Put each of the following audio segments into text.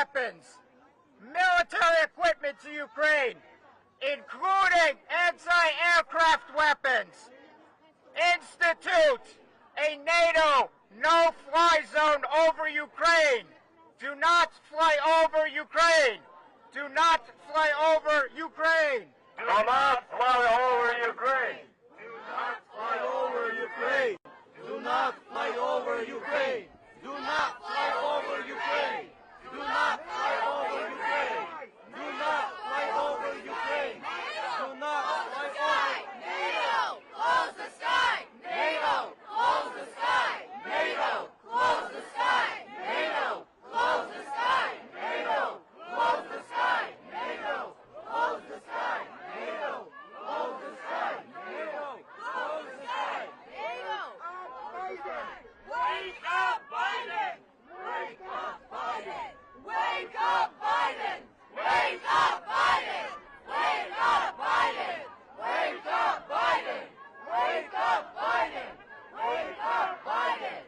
weapons, military equipment to Ukraine, including anti-aircraft weapons. Institute a NATO no-fly zone over Ukraine. Do not fly over Ukraine. Do not fly over Ukraine. Do not fly over Ukraine. Do not fly over Ukraine. Do not fly over Ukraine. Do not fly over Ukraine. Do not fly over Ukraine. Do not fly over Ukraine. Do not fly over NATO, close the sky. NATO, close the sky. NATO, close the sky. NATO, close the sky. NATO, close the sky. NATO, close the sky. NATO, close the sky. NATO, close the sky. NATO, wake up, Biden! Wake up, Biden! Wake up, Biden! Wake up, Biden! Wake up, Biden! Wake up, Biden! Wake up, Biden! Wake up, Biden!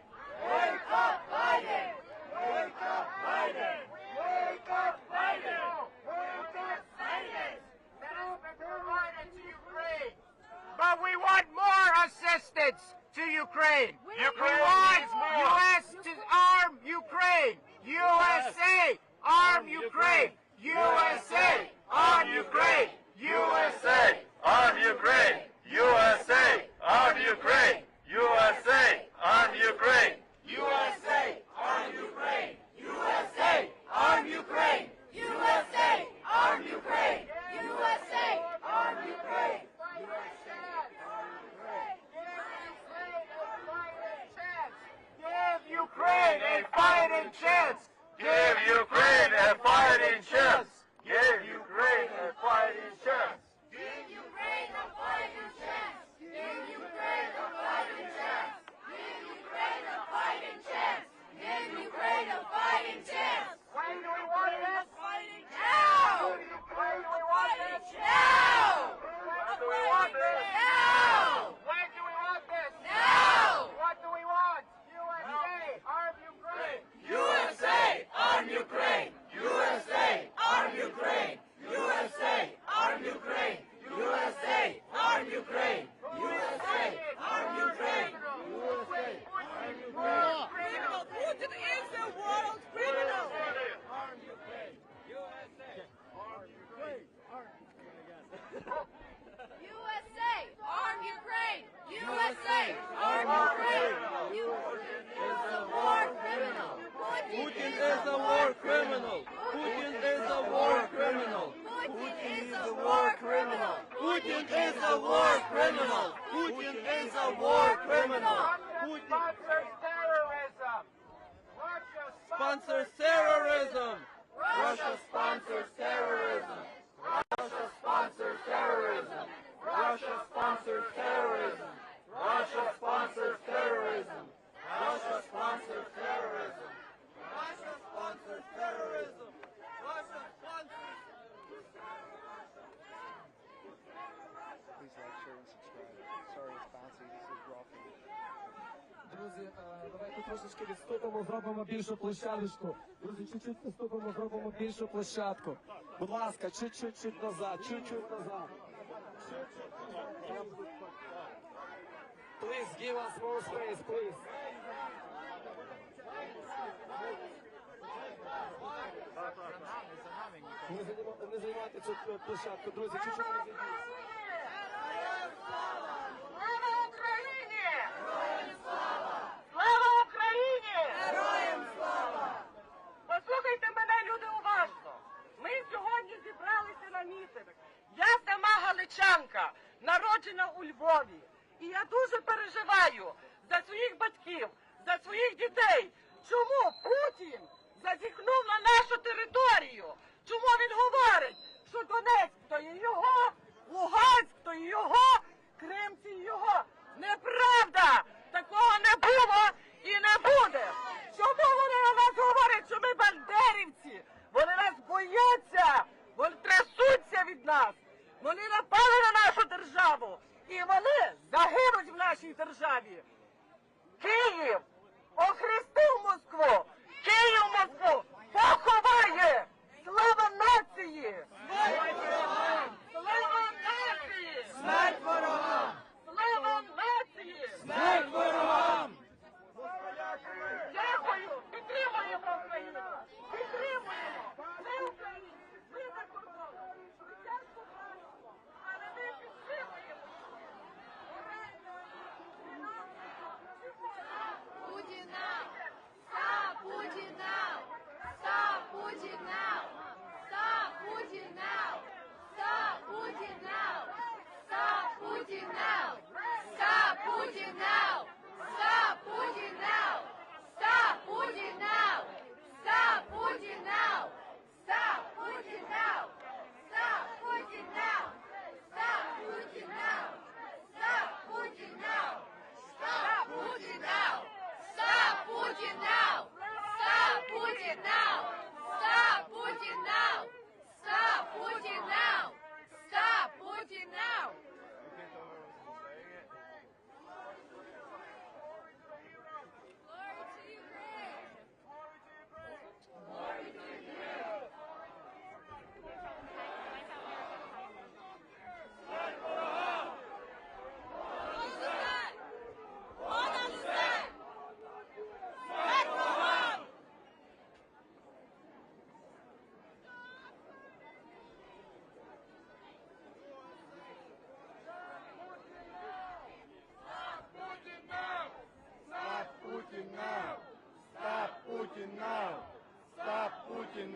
Wake up, Biden! Wake up, Biden! Wake up, Biden! Wake up, Biden! Provided to Ukraine. But we want more assistance to Ukraine. We want U.S. to arm Ukraine. USA, arm Ukraine. USA, arm Ukraine. USA, arm Ukraine. USA, arm Ukraine. USA, arm Ukraine. USA, arm Ukraine. USA, arm Ukraine! USA, arm Ukraine! USA, arm Ukraine! Give Ukraine a fighting chance. Give Ukraine a fighting chance. Give Ukraine a fighting chance. Give Ukraine a fighting chance! Give Ukraine a fighting chance! Give Ukraine a fighting chance! Give Ukraine a fighting chance! When do we want this? Now! When do we want this? Now! When do we want this? Now! When do we want this? Now! What do we want? USA, arm Ukraine. USA, arm Ukraine! USA, arm Ukraine! USA, arm Ukraine! USA, arm Ukraine! USA, arm Ukraine! Putin is a world criminal! Arm Ukraine. USA, arm Ukraine. USA, arm Ukraine! USA, arm Ukraine! Putin is a war criminal! Putin is a war criminal. Putin is a war criminal. Putin is a war criminal! Putin is a war criminal. Putin is a war criminal. Putin Sponsors terrorism. Russia sponsors terrorism. Russia sponsors terrorism! Russia sponsors terrorism. Russia sponsors terrorism. Russia sponsors terrorism. Russia sponsors terrorism. Russia sponsors terrorism. Russia sponsors. Please like, share, and subscribe. Sorry it's bouncy, this is raw footage. Друзі, давайте трошечки відступимо, зробимо більшу площадочку. Друзі, чуть-чуть відступимо, зробимо більшу площадку. Будь ласка, чуть-чуть назад, чуть-чуть назад. Please give us more space, please. Не займайте цю площадку, друзі, чуть-чуть розійдіть. Слава Україні! Слава Україні! Героям слава! Послухайте мене, люди, уважно. Ми сьогодні зібралися на мітинг. Я сама галичанка, народжена у Львові. І я дуже переживаю за своїх батьків, за своїх дітей. Чому Путін зазіхнув на нашу територію? Чому він говорить, що Донецьк то є його, Луганськ то є його, Крим це його? Неправда! Такого не було і не буде! Чому вони на нас говорять, що ми бандерівці? Вони нас бояться! Вони трясуться від нас! Вони напали на нашу державу! І вони загинуть в нашій державі! Київ охрестив Москву! Київ Москву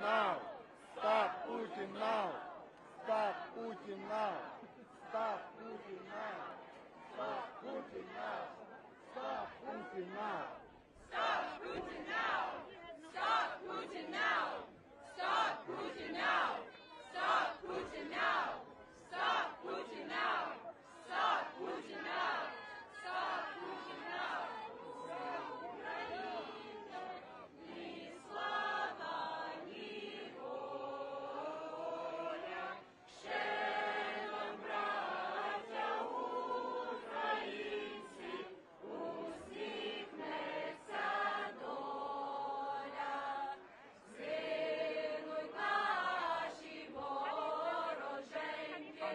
now! Stop Putin now! Stop Putin now! Stop Putin now! Stop Putin now! Stop Putin now! Stop Putin now! Stop Putin now! Stop Putin now! Stop Putin now! Stop Putin now! Stop Putin now! Stop Putin now! Ні слава, ні воля, ще нам, браття українці, усміхнеться доля. Згинуть наші вороженьки,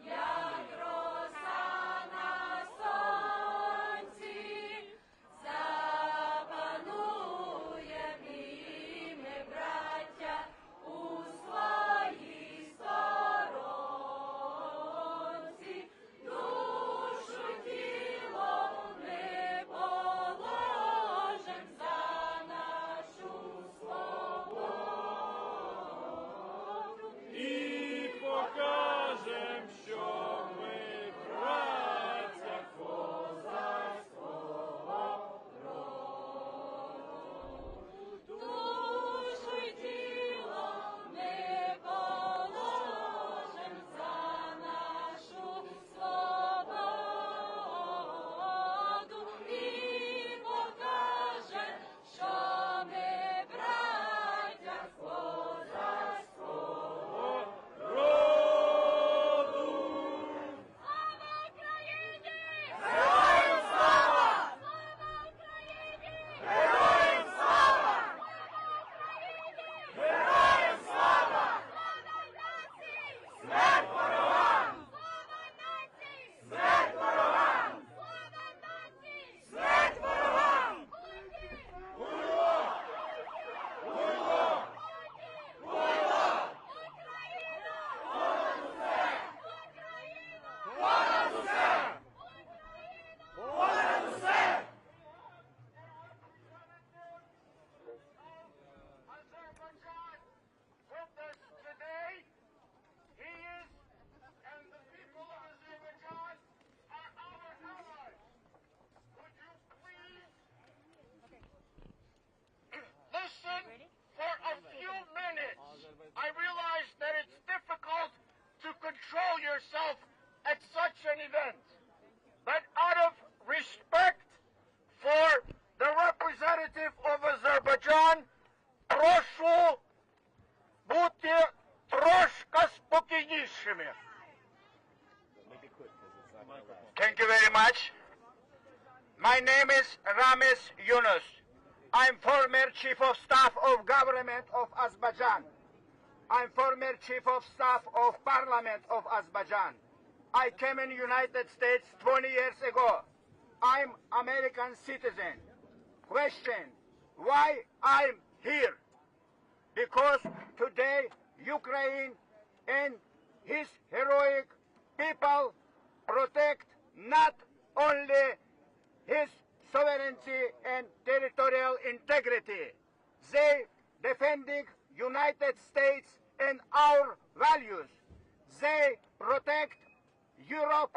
як роса на сонці. Запануєм і ми, браття, у своїй сторонці. Душу й тіло ми положим за нашу свободу. І покажем, що ми браття козацького Душу й тіло ми положим за нашу свободу і покажем, що ми браття козацького роду. Слава Україні! Героям слава! Слава Україні! Героям слава! Слава Україні! Героям слава! Слава нації! Смерть ворогам! Слава нації! Смерть ворогам! Слава нації! Смерть ворогам! Путін! Уйло! Уйло! Уйло! Україна! Понад усе! Україна! Понад усе! Понад усе! Azerbaijan with us today. He is, and the people of Azerbaijan are our allies. Would you please listen for a few minutes? I realize that it's difficult to control yourself at such an event, but out of respect for the representative of Azerbaijan, прошу бути трошки спокійнішими. Thank you very much. My name is Ramis Yunus. I'm former Chief of Staff of Government of Azerbaijan. I'm former Chief of Staff of Parliament of Azerbaijan. I came in United States 20 years ago. I'm American citizen. Question, why I'm here? Because today Ukraine and his heroic people protect not only his sovereignty and territorial integrity, they defending United States and our values. They protect Europe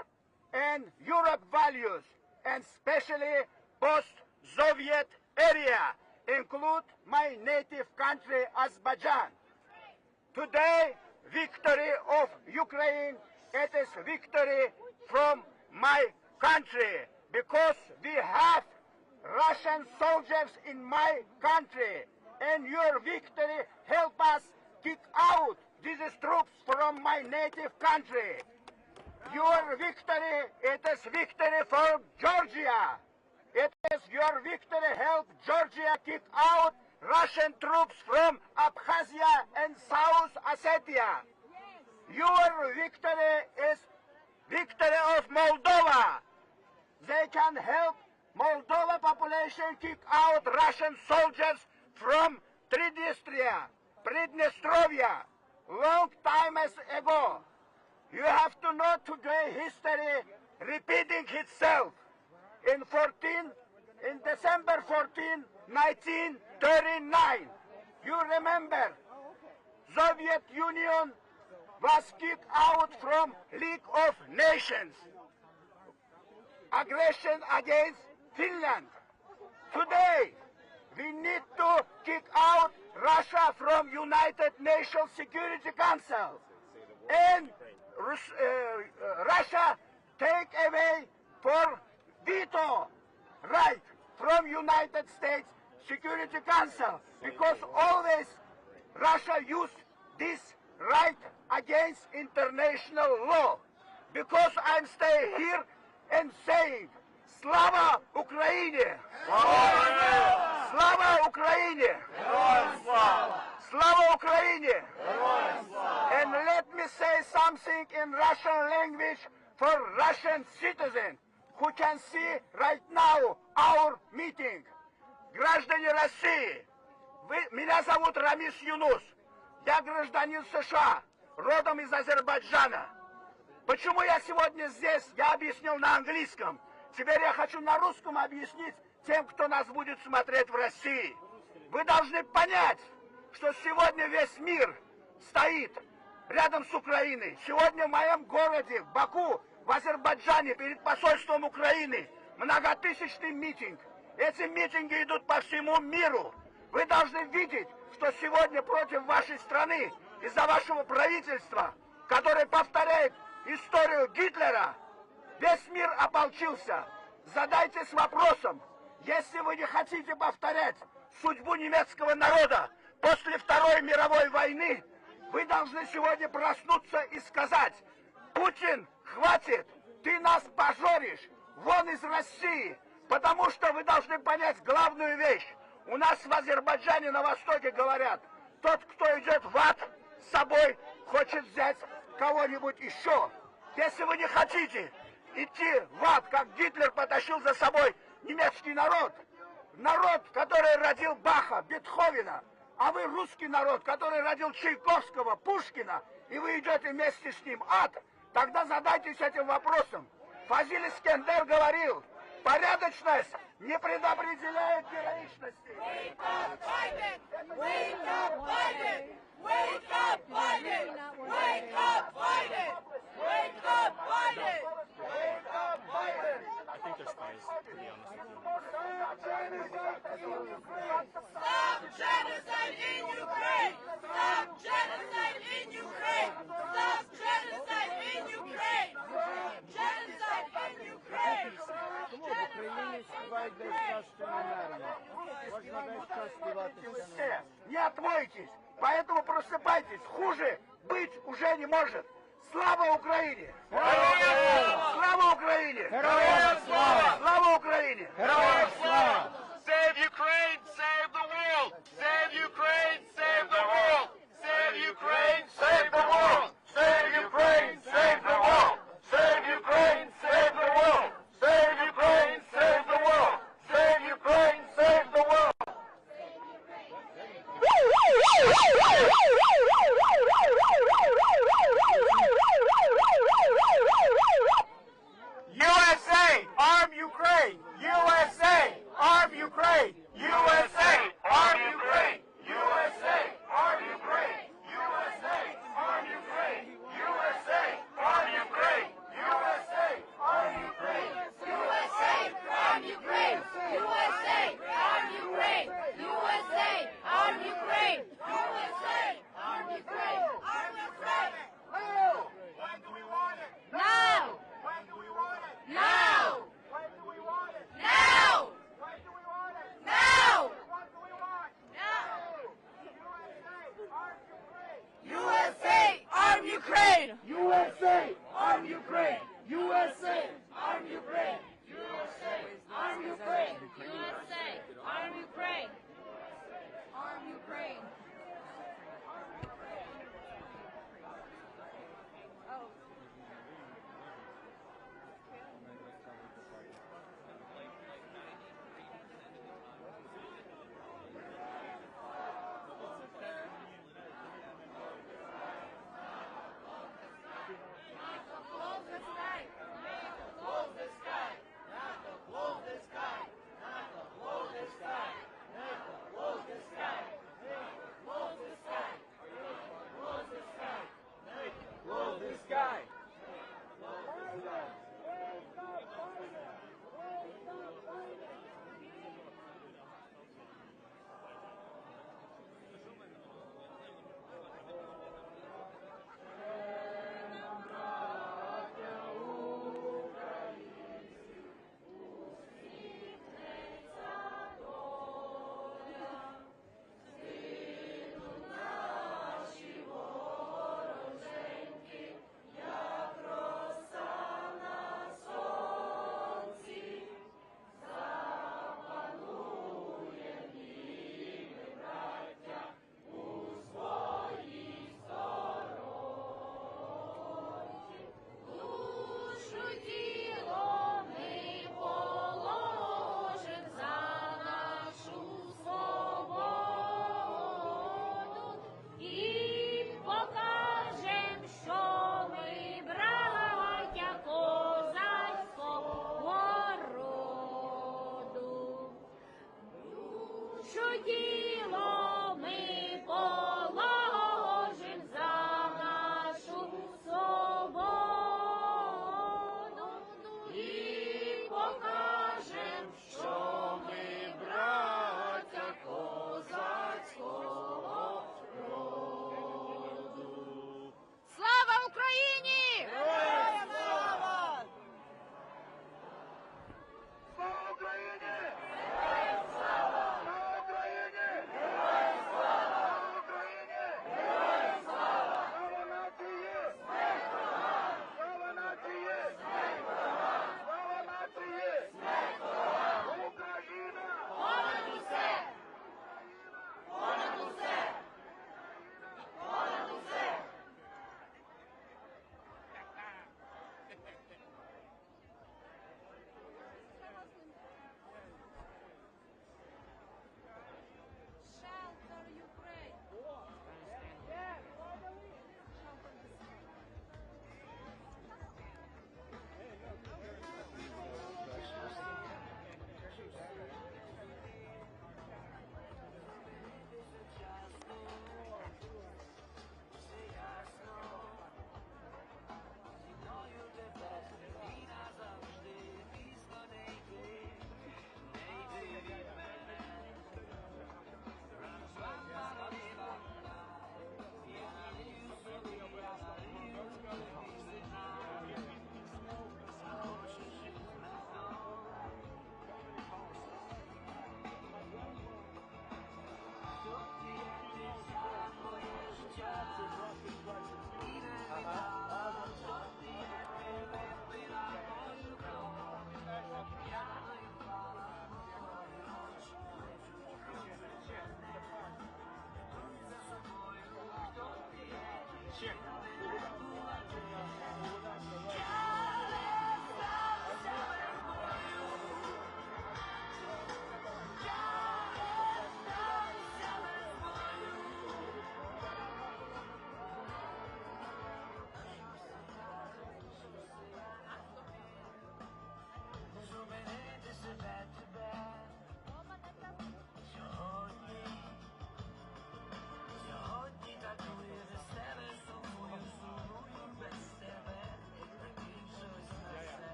and Europe values, and especially post-Soviet area, include my native country, Azerbaijan. Today, victory of Ukraine, it is victory from my country, because we have Russian soldiers in my country, and your victory help us kick out these troops from my native country. Your victory, it is victory for Georgia. It is your victory help Georgia kick out Russian troops from Abkhazia and South Ossetia. Your victory is victory of Moldova. They can help Moldova population kick out Russian soldiers from Pridnestrovia, long time ago. You have to know today history repeating itself. In December 14, 1939, you remember Soviet Union was kicked out from League of Nations. Aggression against Finland. Today, we need to kick out Russia from United Nations Security Council. And Russia take away for veto right from United States Security Council, because always Russia used this right against international law. Because I'm staying here and saying, Slava Ukraine! Slava Ukraine! Slava Ukraine! And let me say something in Russian language for Russian citizens who can see right now our meeting. Граждане России, меня зовут Рамис Юнус. Я гражданин США, родом из Азербайджана. Почему я сегодня здесь, я объяснил на английском. Теперь я хочу на русском объяснить тем, кто нас будет смотреть в России. Вы должны понять, что сегодня весь мир стоит рядом с Украиной. Сегодня в моем городе, в Баку, в Азербайджане, перед посольством Украины, многотысячный митинг. Эти митинги идут по всему миру. Вы должны видеть, что сегодня против вашей страны, из-за вашего правительства, которое повторяет историю Гитлера, весь мир ополчился. Задайтесь вопросом, если вы не хотите повторять судьбу немецкого народа после Второй мировой войны, вы должны сегодня проснуться и сказать: Путин, хватит, ты нас позоришь, вон из России. Потому что вы должны понять главную вещь. У нас в Азербайджане на востоке говорят, тот, кто идет в ад, с собой хочет взять кого-нибудь еще. Если вы не хотите идти в ад, как Гитлер потащил за собой немецкий народ, народ, который родил Баха, Бетховена, а вы русский народ, который родил Чайковского, Пушкина, и вы идете вместе с ним в ад, тогда задайтесь этим вопросом. Фазиль Искендер говорил, порядочность не предопределяет героичности. Wake up, Biden! Wake up, Biden! Wake up, Biden! Wake up, Biden! Wake up, Biden! Wake up, Biden! I think they're spies, to be honest with you. Stop genocide in Ukraine! Stop genocide in Ukraine! Stop genocide in Ukraine! Genocide in Ukraine! Вы все не отмоетесь, поэтому просыпайтесь. Хуже быть уже не может. Слава Украине! Слава Украине! Слава Украине! Save Ukraine, save the world! Save Ukraine, save the world! Save Ukraine, save the world! Save Ukraine, save the world! Save Ukraine, save the world! Save Ukraine, save the world! Save Ukraine, save the world! USA, arm Ukraine! USA, arm Ukraine!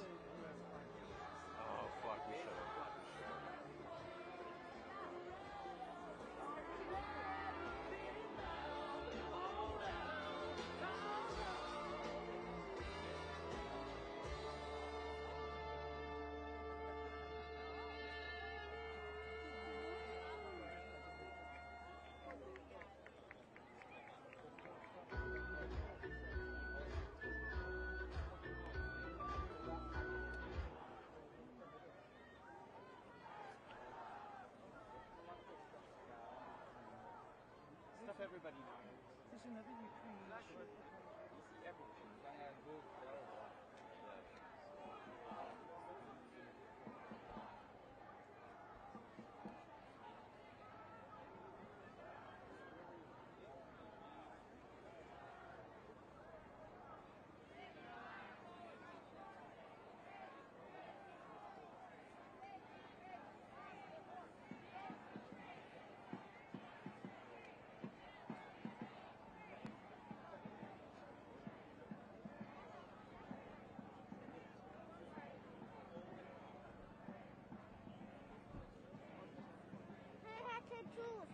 Oh, fuck, we should have. Stuff everybody knows. There's another Ukrainian ship.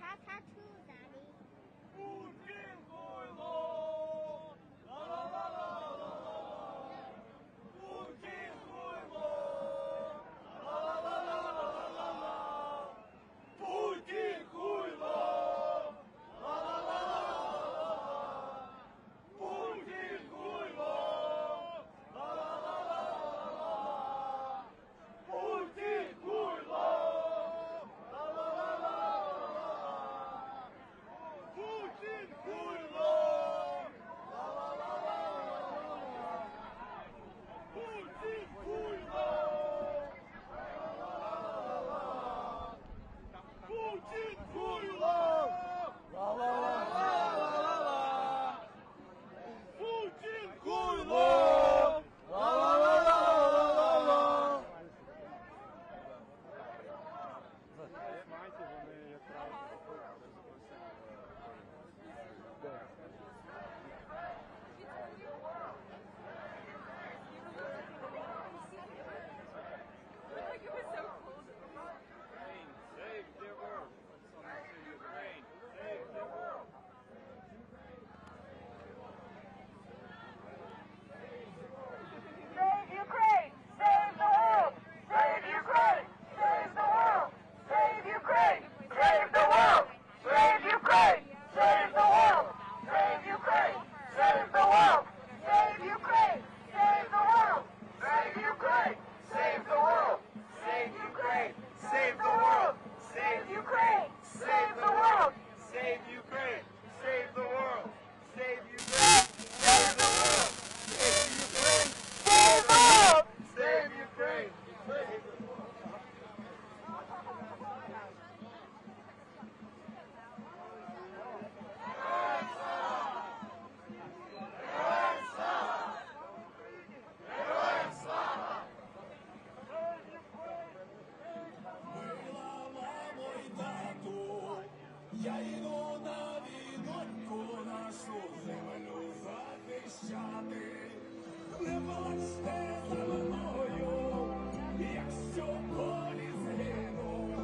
Have tattoos, Daddy. Я йду на війноньку нашу землю захищати. Не плачте за мною, якщо в полі згину.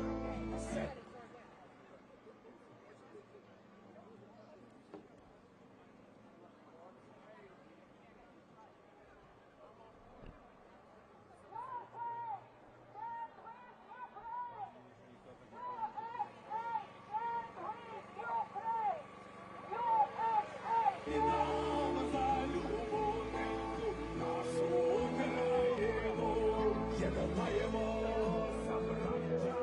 І нам за любов'ю нашу Україну єднаємося, браття.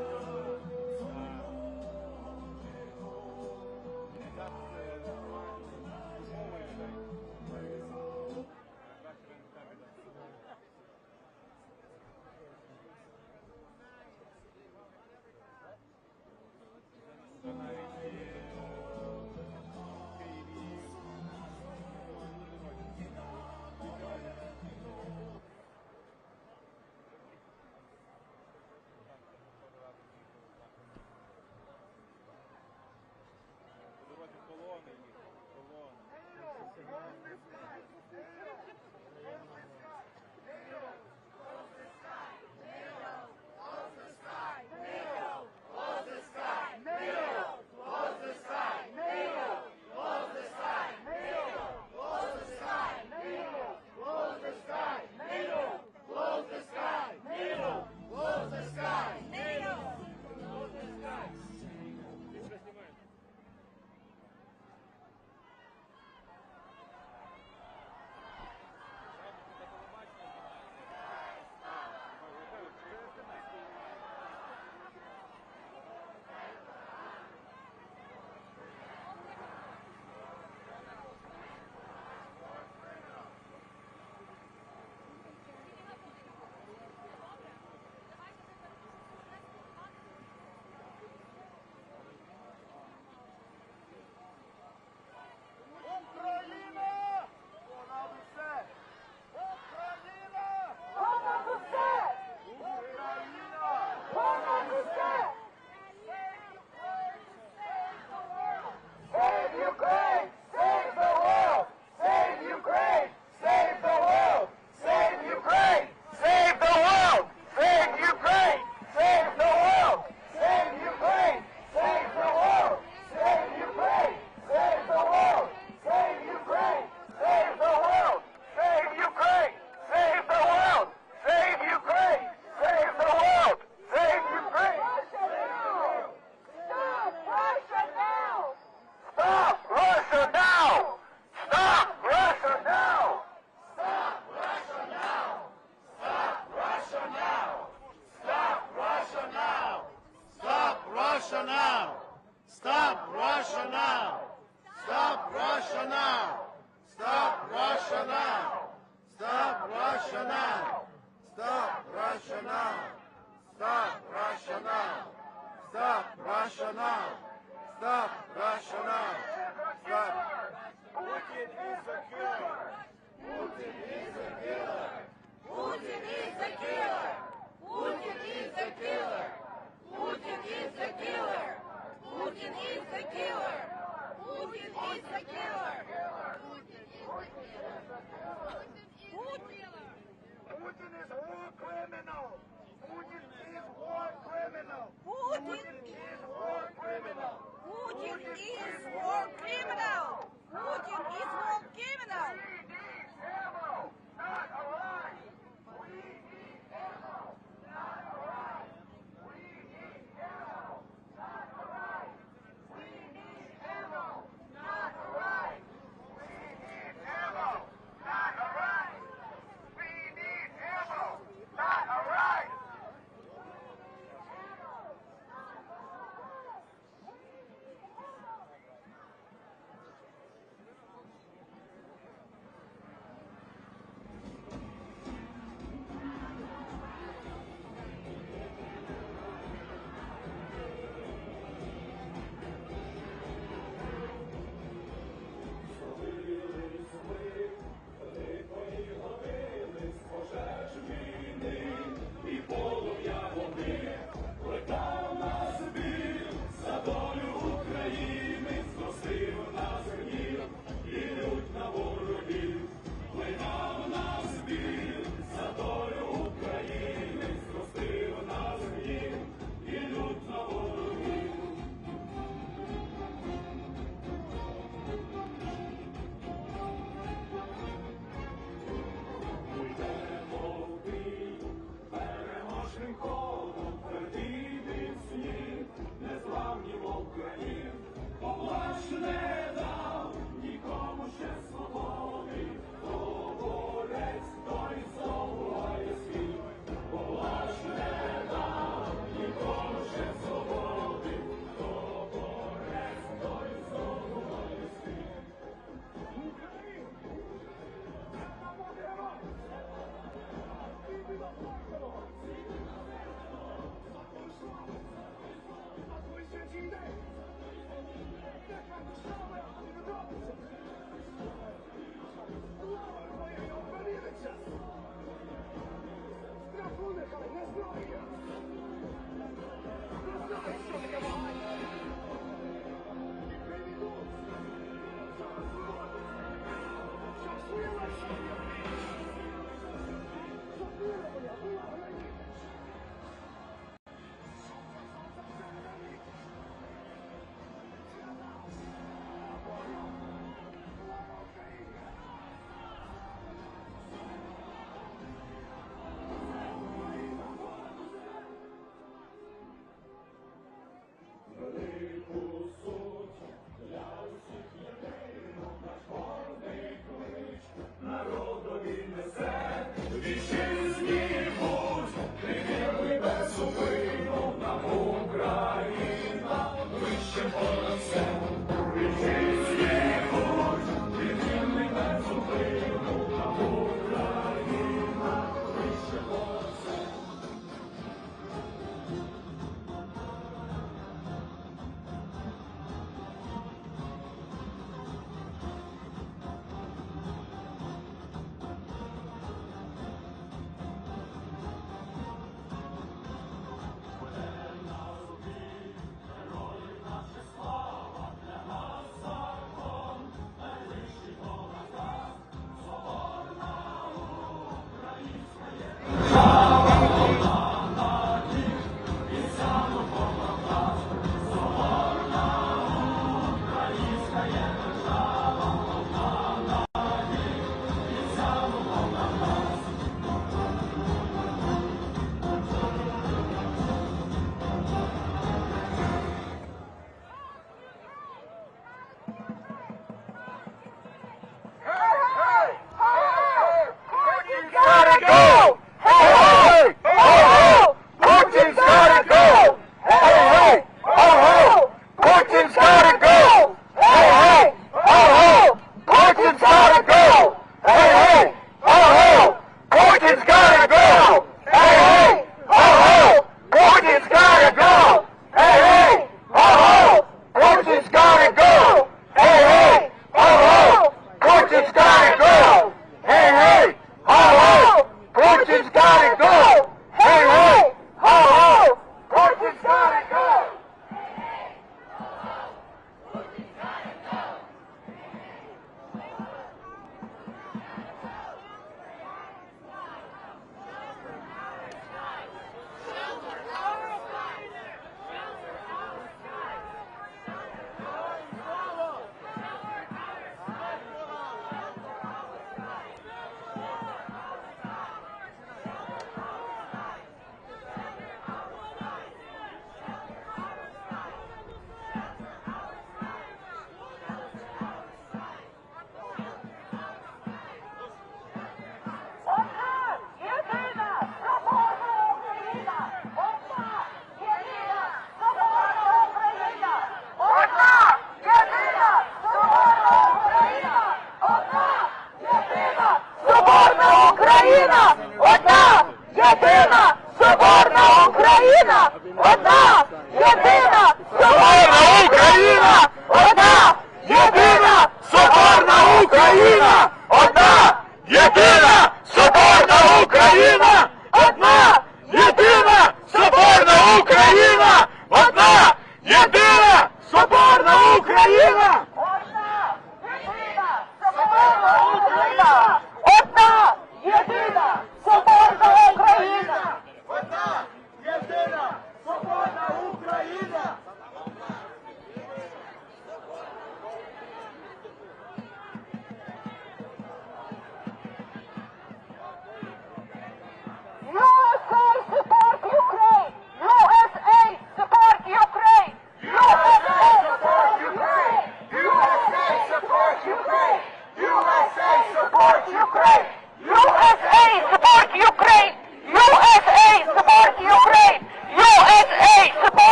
gotta go! Hey, hey! Ho, ho! Putin's gotta go! Hey, hey! Ho, ho! Putin's gotta go! Hey, hey! Ho, ho! Putin's gotta go! Hey, hey! Ho, ho! Putin's gotta go! Hey, hey! Ho, ho! Putin's gotta go! Hey, hey! Ho, ho! Putin's gotta go!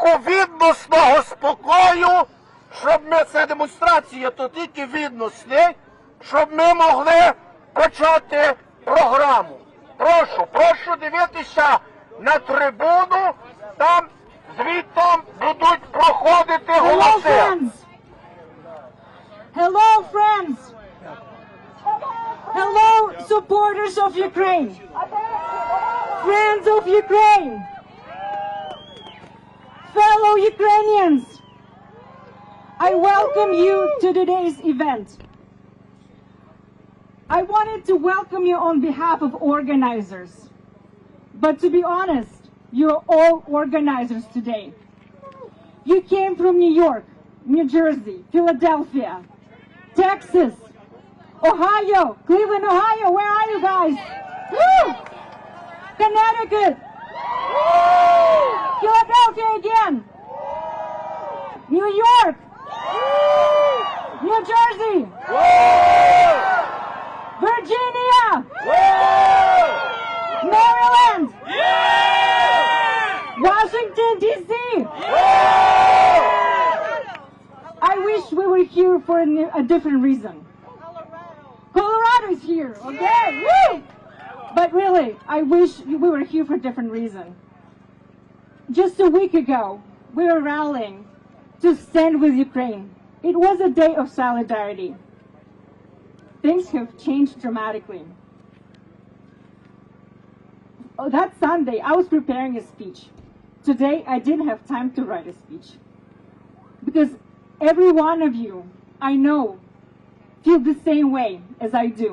знаку відносного спокою, щоб ми, це демонстрація, то тільки відносний, щоб ми могли почати програму. Прошу дивитися на трибуну, там звідтам будуть проходити голоси. Hello, friends! Hello, supporters of Ukraine! Friends of Ukraine! Fellow Ukrainians! I welcome you to today's event. I wanted to welcome you on behalf of organizers. But to be honest, you're all organizers today. You came from New York, New Jersey, Philadelphia, Texas, Ohio, Cleveland, Ohio. Where are you guys? Woo! Connecticut. Woo! Philadelphia again. New York. Woo! New Jersey. Woo! Virginia. Woo! Maryland. Yeah! Washington DC. I wish we were here for a different reason. Colorado is here, okay? Woo! But really, I wish we were here for a different reason. Just a week ago, we were rallying to stand with Ukraine. It was a day of solidarity. Things have changed dramatically. That Sunday, I was preparing a speech. Today, I didn't have time to write a speech. Because every one of you, I know, feel the same way as I do.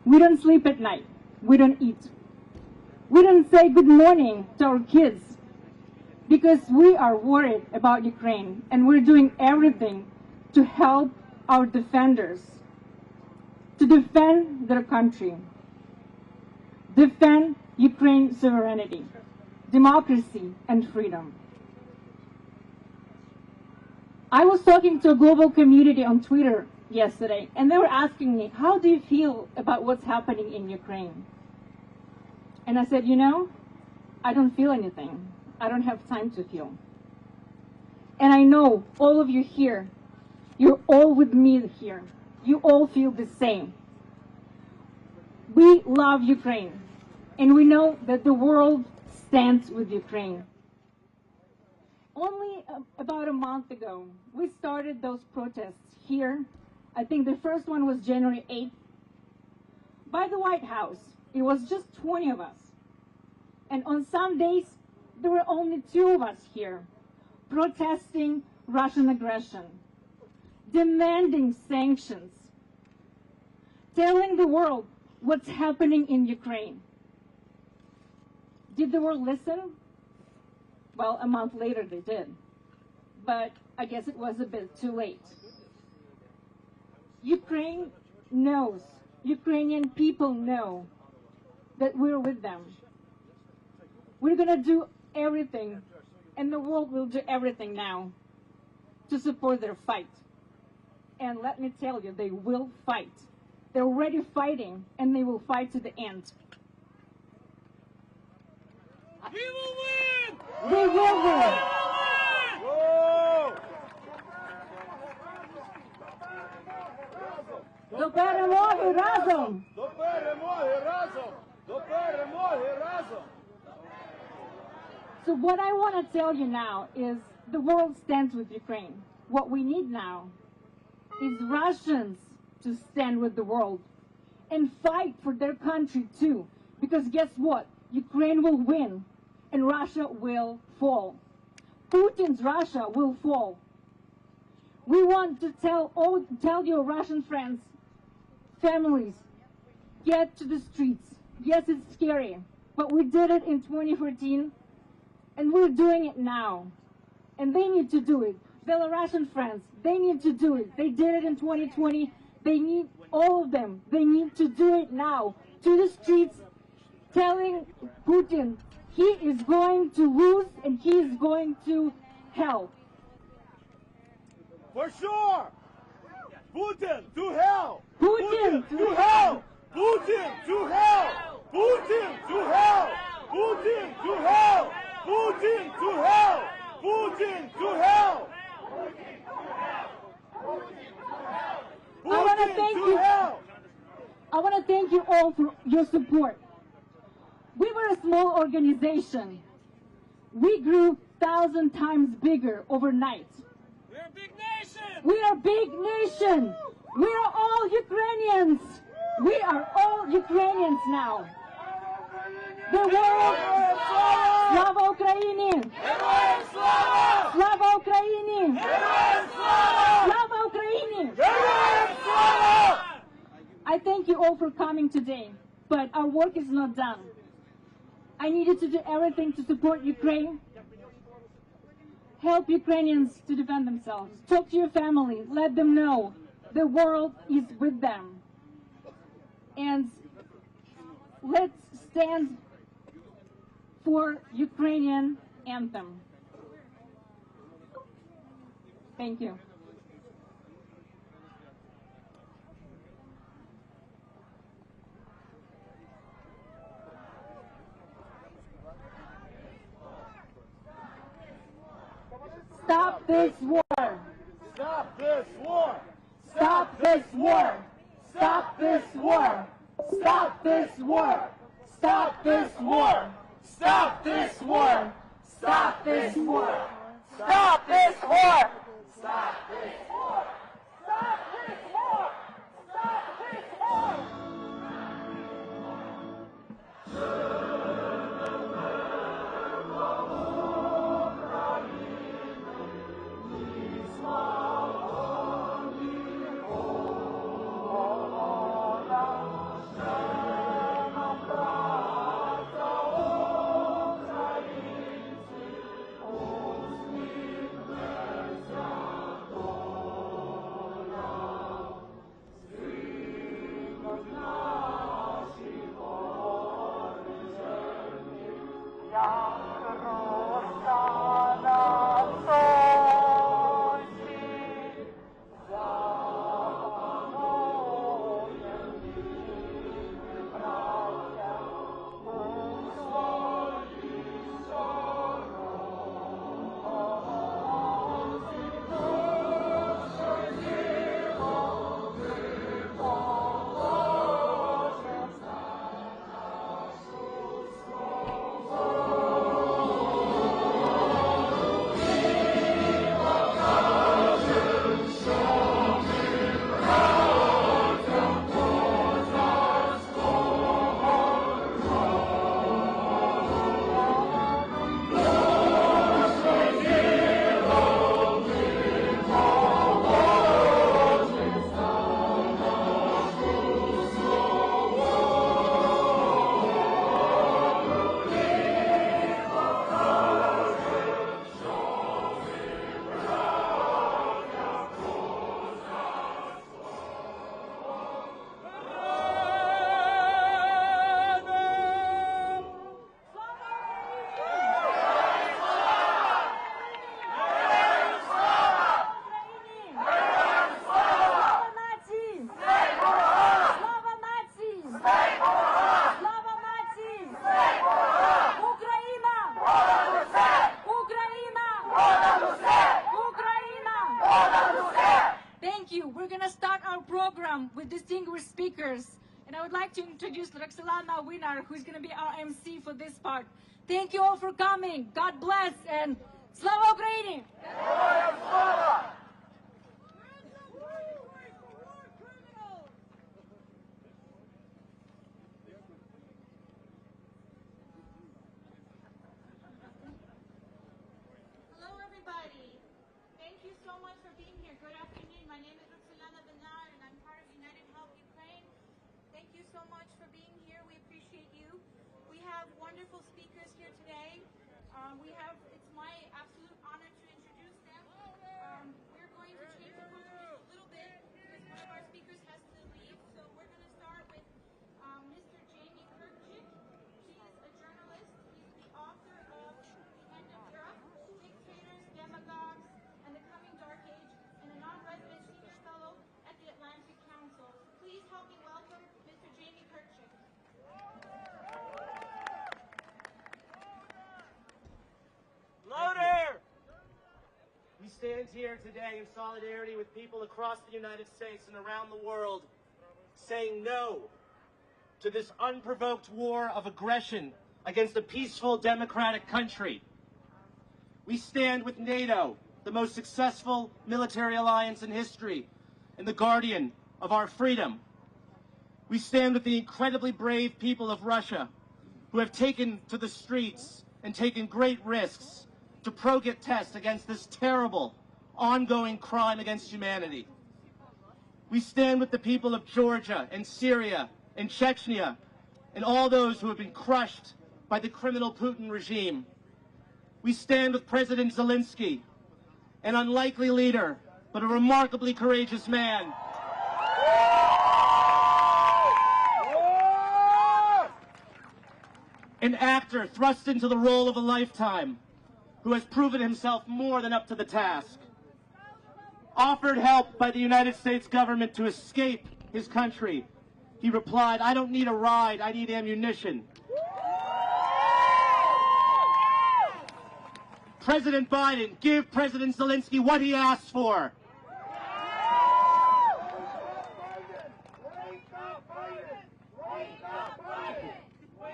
We don't sleep at night. We don't eat. We don't say good morning to our kids because we are worried about Ukraine and we're doing everything to help our defenders, to defend their country, defend Ukraine's sovereignty, democracy, and freedom. I was talking to a global community on Twitter yesterday, and they were asking me, how do you feel about what's happening in Ukraine? And I said, you know, I don't feel anything. I don't have time to feel. And I know all of you here, you're all with me here. You all feel the same. We love Ukraine, and we know that the world stands with Ukraine. Only about a month ago, we started those protests here. I think the first one was January 8th. By the White House, it was just 20 of us. And on some days, there were only 2 of us here, protesting Russian aggression, demanding sanctions, telling the world what's happening in Ukraine. Did the world listen? Well, a month later they did. But I guess it was a bit too late. Ukraine knows, Ukrainian people know that we're with them. We're going to do everything, and the world will do everything now to support their fight. And let me tell you, they will fight. They're already fighting, and they will fight to the end. We will win! We will win! До перемоги разом! До перемоги разом! До перемоги разом! So what I want to tell you now is the world stands with Ukraine. What we need now is Russians to stand with the world and fight for their country too. Because guess what? Ukraine will win and Russia will fall. Putin's Russia will fall. We want to tell your Russian friends, families, get to the streets. Yes, it's scary, but we did it in 2014, and we're doing it now. And they need to do it. Belarusian friends, they need to do it. They did it in 2020. They need, all of them, they need to do it now. To the streets, telling Putin he is going to lose and he is going to hell. For sure! Putin to hell! Putin to hell! Putin to hell! Putin to hell! Putin to hell! Putin to hell! Putin to hell! I want to thank you. I want to thank you all for your support. We were a small organization. We grew 1,000 times bigger overnight. We're a big nation! We are a big nation. We are all Ukrainians. We are all Ukrainians now. The world, Slava Ukraini! Slava Ukraini! Slava Ukraini! I thank you all for coming today, but our work is not done. I needed to do everything to support Ukraine, help Ukrainians to defend themselves, talk to your family, let them know the world is with them. And let's stand for Ukrainian anthem. Thank you. Stop this war! Stop this war! Stop this war! Stop this war! Stop this war! Stop this war! Stop this war! Stop this war! Stop this war! Stop this war! Stop this war! Stop this war! With distinguished speakers, and I would like to introduce Roxolana Winner, who's going to be our MC for this part. Thank you all for coming. God bless, and Slava Ukraini! Hello, everybody. Thank you so much for being here. Good afternoon. My name is Roxolana Winner, and I'm part of United Help Ukraine. Thank you so much for being here. We appreciate you. We have wonderful speakers here today. It's my absolute honor to introduce them. We're going to change the course a little bit because one of our speakers has to leave. So we're going to start with Mr. Jamie Kirkchick. He is a journalist. He's the author of The End of Europe, Dictators, Demagogues, and the Coming Dark Age, and a non-resident senior fellow at the Atlantic Council. Please help me welcome Mr. Jamie Kirkchick. stand here today in solidarity with people across the United States and around the world saying no to this unprovoked war of aggression against a peaceful, democratic country. We stand with NATO, the most successful military alliance in history and the guardian of our freedom. We stand with the incredibly brave people of Russia who have taken to the streets and taken great risks to protest against this terrible, ongoing crime against humanity. We stand with the people of Georgia and Syria and Chechnya and all those who have been crushed by the criminal Putin regime. We stand with President Zelensky, an unlikely leader, but a remarkably courageous man. An actor thrust into the role of a lifetime, who has proven himself more than up to the task. Offered help by the United States government to escape his country, he replied, "I don't need a ride, I need ammunition." President Biden, give President Zelensky what he asked for.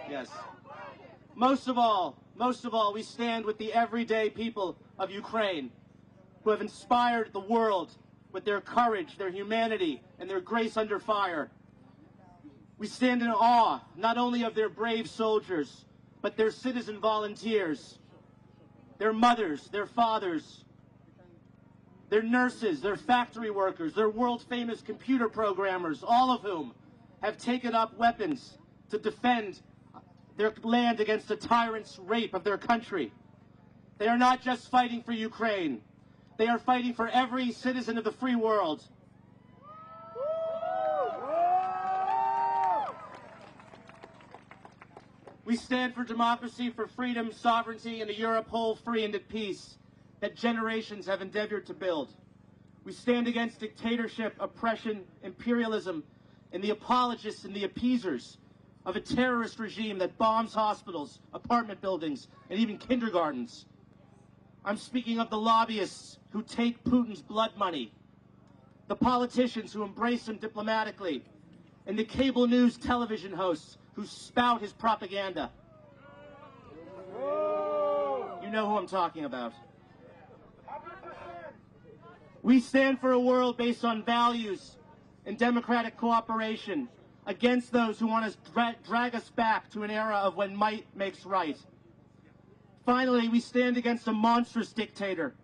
Yes. Most of all, we stand with the everyday people of Ukraine who have inspired the world with their courage, their humanity, and their grace under fire. We stand in awe not only of their brave soldiers, but their citizen volunteers, their mothers, their fathers, their nurses, their factory workers, their world-famous computer programmers, all of whom have taken up weapons to defend their land against the tyrant's rape of their country. They are not just fighting for Ukraine. They are fighting for every citizen of the free world. We stand for democracy, for freedom, sovereignty, and a Europe whole, free, and at peace that generations have endeavored to build. We stand against dictatorship, oppression, imperialism, and the apologists and the appeasers of a terrorist regime that bombs hospitals, apartment buildings, and even kindergartens. I'm speaking of the lobbyists who take Putin's blood money, the politicians who embrace him diplomatically, and the cable news television hosts who spout his propaganda. You know who I'm talking about. We stand for a world based on values and democratic cooperation against those who want to drag us back to an era of when might makes right. Finally, we stand against a monstrous dictator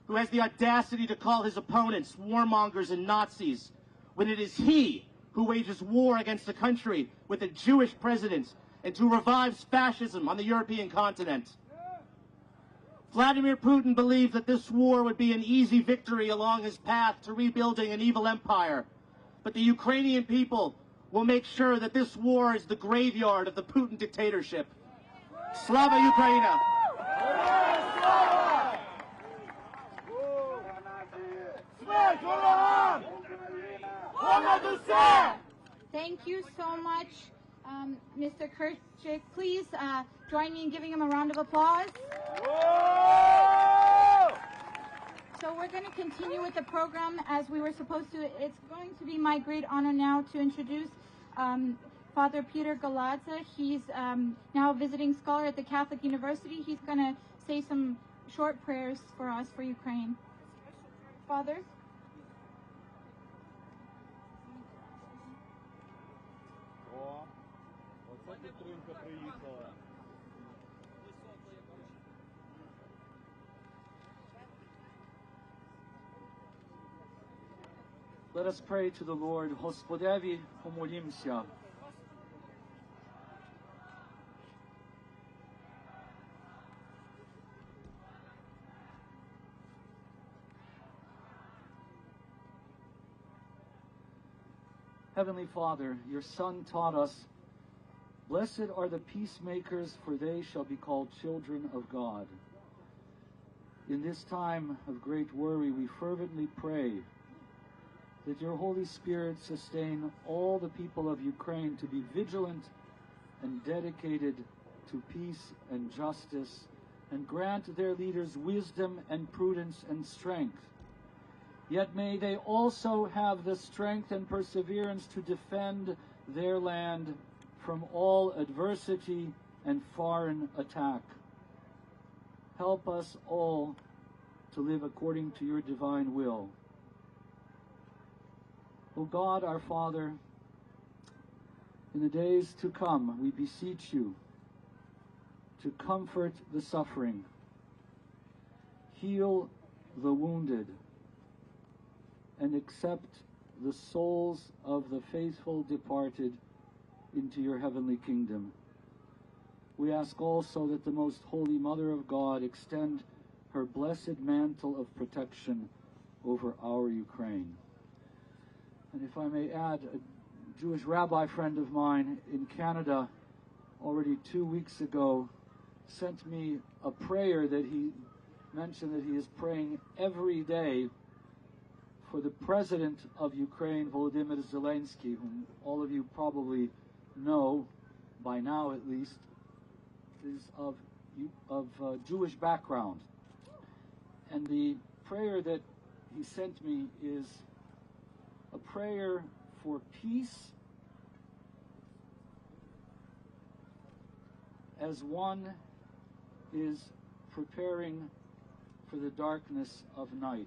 who has the audacity to call his opponents warmongers and Nazis, when it is he who wages war against a country with a Jewish president and who revives fascism on the European continent. Vladimir Putin believed that this war would be an easy victory along his path to rebuilding an evil empire, but the Ukrainian people will make sure that this war is the graveyard of the Putin dictatorship. Slava Ukraina! Thank you so much, Mr. Kirchik. Please join me in giving him a round of applause. So we're going to continue with the program as we were supposed to. It's going to be my great honor now to introduce Father Peter Galadza. He's now a visiting scholar at the Catholic University. He's going to say some short prayers for us, for Ukraine. Father? Let us pray to the Lord. Господеві помолімся. Heavenly Father, your Son taught us, "Blessed are the peacemakers, for they shall be called children of God." In this time of great worry, we fervently pray that your Holy Spirit sustain all the people of Ukraine to be vigilant and dedicated to peace and justice and grant their leaders wisdom and prudence and strength. Yet may they also have the strength and perseverance to defend their land from all adversity and foreign attack. Help us all to live according to your divine will. O God, our Father, in the days to come, we beseech you to comfort the suffering, heal the wounded, and accept the souls of the faithful departed into your heavenly kingdom. We ask also that the Most Holy Mother of God extend her blessed mantle of protection over our Ukraine. And if I may add, a Jewish rabbi friend of mine in Canada already 2 weeks ago sent me a prayer that he mentioned that he is praying every day for the President of Ukraine, Volodymyr Zelensky, whom all of you probably know by now at least, is of Jewish background. And the prayer that he sent me is a prayer for peace as one is preparing for the darkness of night.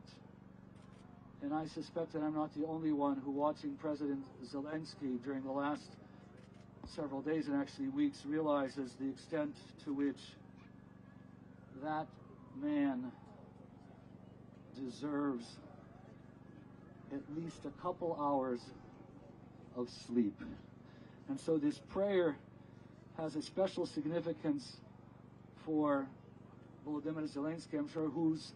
And I suspect that I'm not the only one who, watching President Zelensky during the last several days and actually weeks, realizes the extent to which that man deserves at least a couple hours of sleep. And so this prayer has a special significance for Volodymyr Zelensky, I'm sure, whose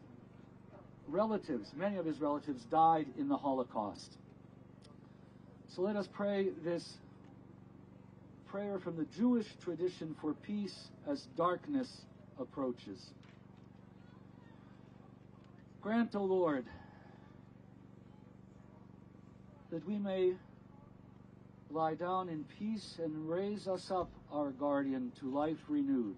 relatives, many of his relatives, died in the Holocaust. So let us pray this prayer from the Jewish tradition for peace as darkness approaches. Grant, O Lord, that we may lie down in peace and raise us up, our guardian, to life renewed.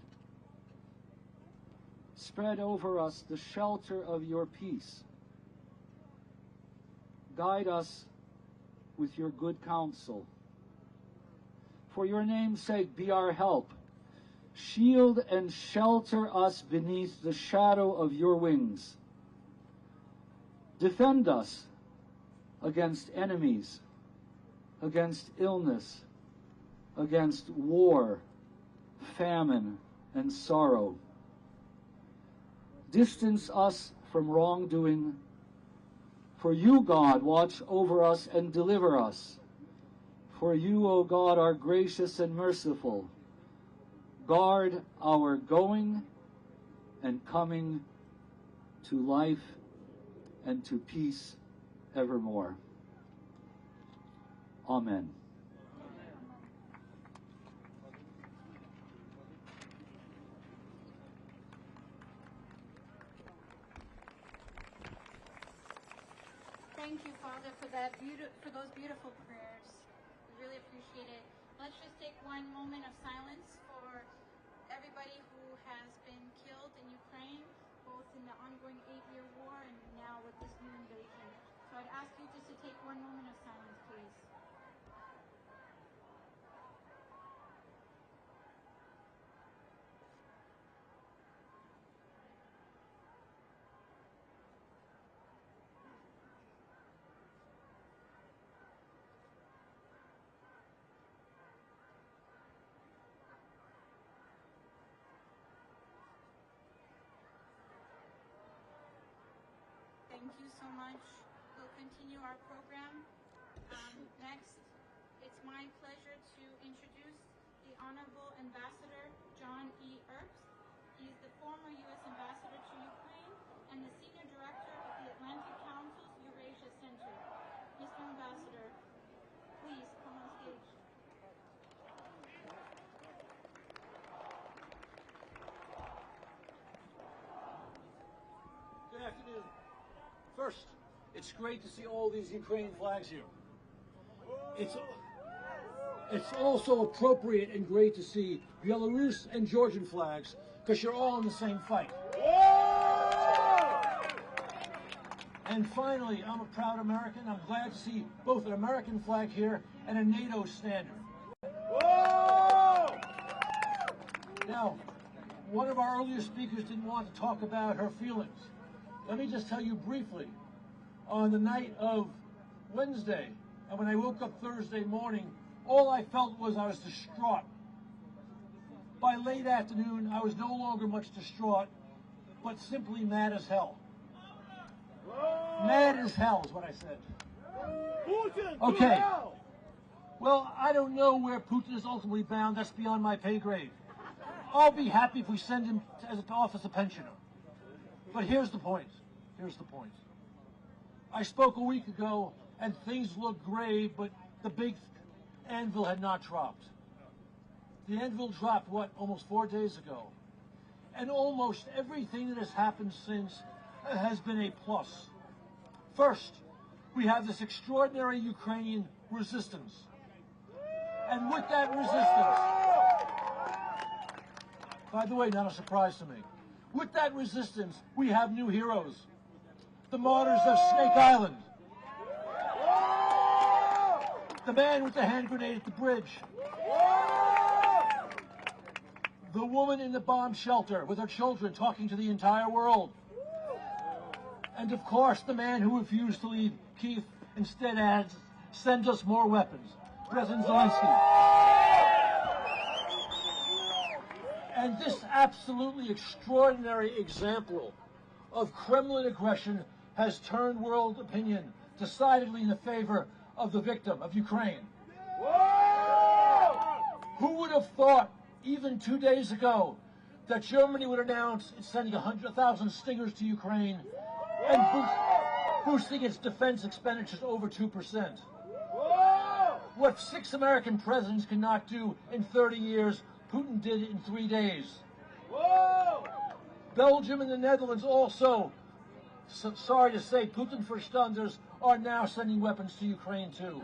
Spread over us the shelter of your peace. Guide us with your good counsel. For your name's sake, be our help. Shield and shelter us beneath the shadow of your wings. Defend us against enemies, against illness, against war, famine, and sorrow. Distance us from wrongdoing. For you, God, watch over us and deliver us. For you, O God, are gracious and merciful. Guard our going and coming to life and to peace evermore. Amen. Thank you, Father, for those beautiful prayers. We really appreciate it. Let's just take one moment of silence for everybody who has been killed in Ukraine, both in the ongoing 8-year war and now with this new invasion. So I'd ask you just to take one moment of silence, please. Thank you so much. We'll continue our program. Next, it's my pleasure to introduce the Honorable Ambassador John E. Earps. He is the former U.S. Ambassador to Ukraine and the Senior Director of the Atlantic Council's Eurasia Center. Mr. Ambassador, please come on stage. Good afternoon. First, it's great to see all these Ukrainian flags here. It's also appropriate and great to see Belarus and Georgian flags because you're all in the same fight. And finally, I'm a proud American. I'm glad to see both an American flag here and a NATO standard. Now, one of our earlier speakers didn't want to talk about her feelings. Let me just tell you briefly. On the night of Wednesday, and when I woke up Thursday morning, all I felt was I was distraught. By late afternoon, I was no longer much distraught, but simply mad as hell. Mad as hell is what I said. Okay. Well, I don't know where Putin is ultimately bound. That's beyond my pay grade. I'll be happy if we send him as an office a pensioner. But here's the point. Here's the point. I spoke a week ago, and things looked grave, but the big anvil had not dropped. The anvil dropped, what, almost 4 days ago. And almost everything that has happened since has been a plus. First, we have this extraordinary Ukrainian resistance. And with that resistance, by the way, not a surprise to me, with that resistance, we have new heroes. The martyrs of Snake Island. The man with the hand grenade at the bridge. The woman in the bomb shelter with her children talking to the entire world. And of course, the man who refused to leave Kyiv instead adds, send us more weapons. President Zelensky. And this absolutely extraordinary example of Kremlin aggression has turned world opinion decidedly in the favor of the victim, of Ukraine. Who would have thought, even 2 days ago, that Germany would announce it's sending 100,000 Stingers to Ukraine and boosting its defense expenditures over 2%? What 6 American presidents cannot do in 30 years, Putin did it in 3 days. Belgium and the Netherlands also, sorry to say, Putin verstanders are now sending weapons to Ukraine too.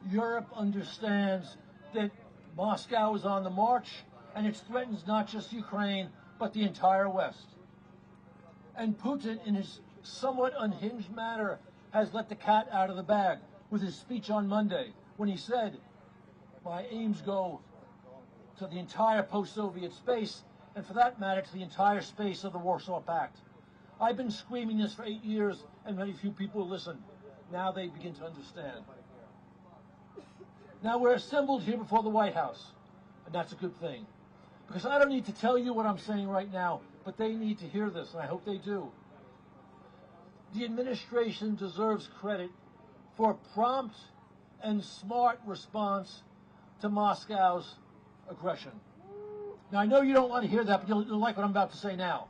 Europe understands that Moscow is on the march, and it threatens not just Ukraine, but the entire West. And Putin, in his somewhat unhinged manner, has let the cat out of the bag with his speech on Monday, when he said, my aims go to the entire post-Soviet space, and for that matter, to the entire space of the Warsaw Pact. I've been screaming this for 8 years, and very few people listen. Now they begin to understand. Now we're assembled here before the White House, and that's a good thing. Because I don't need to tell you what I'm saying right now, but they need to hear this, and I hope they do. The administration deserves credit for prompt and smart response to Moscow's aggression. Now, I know you don't want to hear that, but you'll like what I'm about to say now.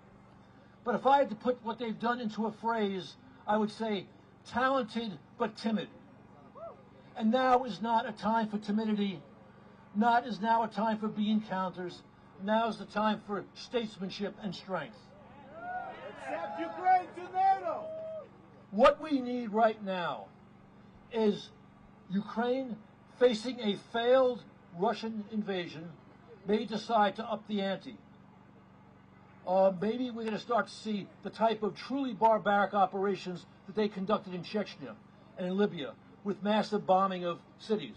But if I had to put what they've done into a phrase, I would say talented but timid. And now is not a time for timidity. Not is now a time for bean counters. Now is the time for statesmanship and strength. Accept Ukraine to NATO! What we need right now is Ukraine facing a failed Russian invasion may decide to up the ante. Maybe we're going to start to see the type of truly barbaric operations that they conducted in Chechnya and in Libya with massive bombing of cities.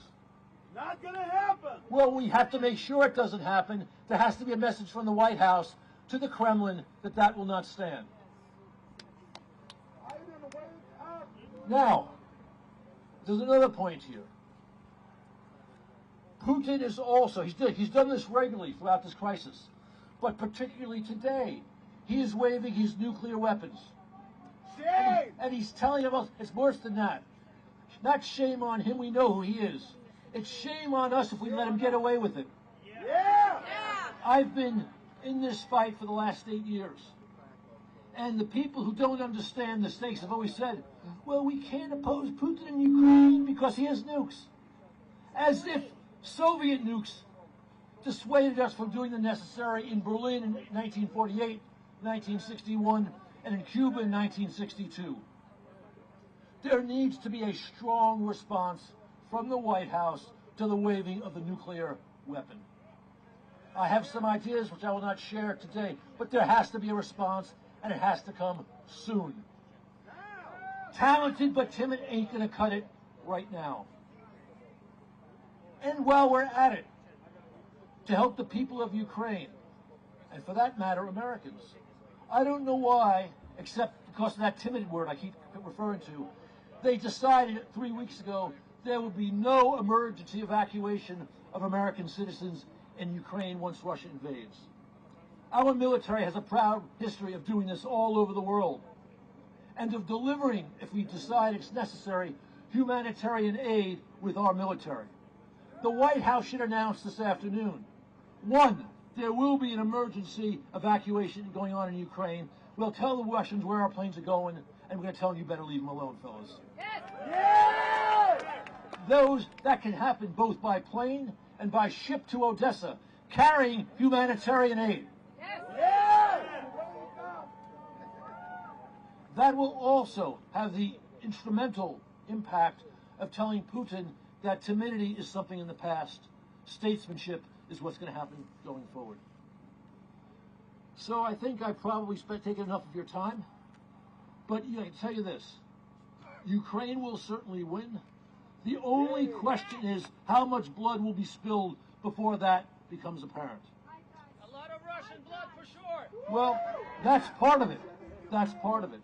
Not gonna happen! Well, we have to make sure it doesn't happen. There has to be a message from the White House to the Kremlin that that will not stand. Now, there's another point here. Putin is also, he's done this regularly throughout this crisis, but particularly today, he is waving his nuclear weapons. Shame! And he's telling us, it's worse than that. Not shame on him, we know who he is. It's shame on us if we let him get away with it. Yeah! I've been in this fight for the last 8 years. And the people who don't understand the stakes have always said, well, we can't oppose Putin in Ukraine because he has nukes. As if Soviet nukes dissuaded us from doing the necessary in Berlin in 1948, 1961, and in Cuba in 1962. There needs to be a strong response from the White House to the waving of the nuclear weapon. I have some ideas which I will not share today, but there has to be a response, and it has to come soon. Talented but timid ain't going to cut it right now. And while we're at it, to help the people of Ukraine, and for that matter, Americans, I don't know why, except because of that timid word I keep referring to, they decided 3 weeks ago there will be no emergency evacuation of American citizens in Ukraine once Russia invades. Our military has a proud history of doing this all over the world, and of delivering, if we decide it's necessary, humanitarian aid with our military. The White House should announce this afternoon, 1, there will be an emergency evacuation going on in Ukraine. We'll tell the Russians where our planes are going, and we're going to tell them you better leave them alone, fellas. Yes! Those, that can happen both by plane and by ship to Odessa, carrying humanitarian aid. Yes! That will also have the instrumental impact of telling Putin that timidity is something in the past. Statesmanship is what's going to happen going forward. So I think I've probably taken enough of your time, but I can tell you this, Ukraine will certainly win. The only question is how much blood will be spilled before that becomes apparent. A lot of Russian blood for sure. Well, that's part of it. That's part of it.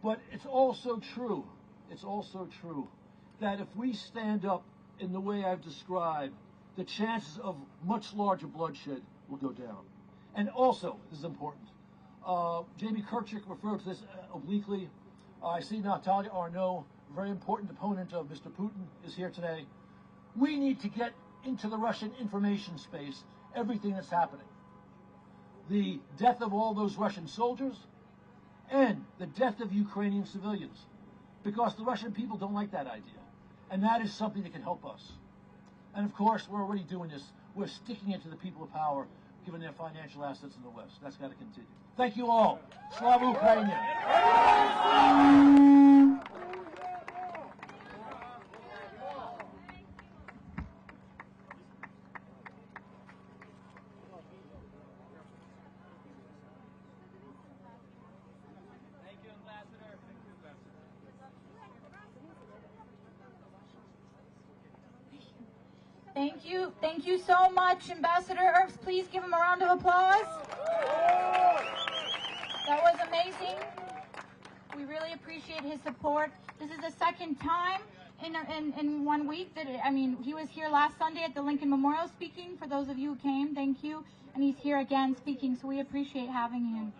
But it's also true that if we stand up in the way I've described, the chances of much larger bloodshed will go down. And also, this is important, Jamie Kirchhoff referred to this obliquely. I see Natalia Arnaud, a very important opponent of Mr. Putin, is here today. We need to get into the Russian information space everything that's happening. The death of all those Russian soldiers and the death of Ukrainian civilians, because the Russian people don't like that idea. And that is something that can help us. And of course, we're already doing this. We're sticking it to the people of power, given their financial assets in the West. That's got to continue. Thank you all. Slava Ukraini. Thank you so much, Ambassador Erbs. Please give him a round of applause. That was amazing. We really appreciate his support. This is the second time in 1 week that, he was here last Sunday at the Lincoln Memorial speaking. For those of you who came, thank you. And he's here again speaking, so we appreciate having him.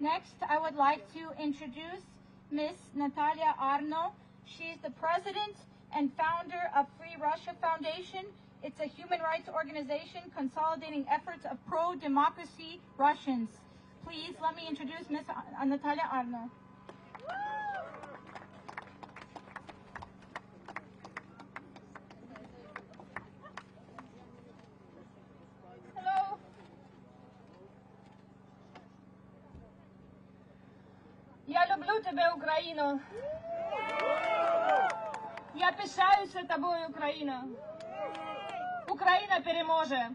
Next, I would like to introduce Ms. Natalia Arnaud. She's the president and founder of Free Russia Foundation. It's a human rights organization consolidating efforts of pro-democracy Russians. Please let me introduce Ms. Natalia Arnaud. Hello. Я люблю тебе, Україно. Я пишаюся тобою, Україна. Україна переможе.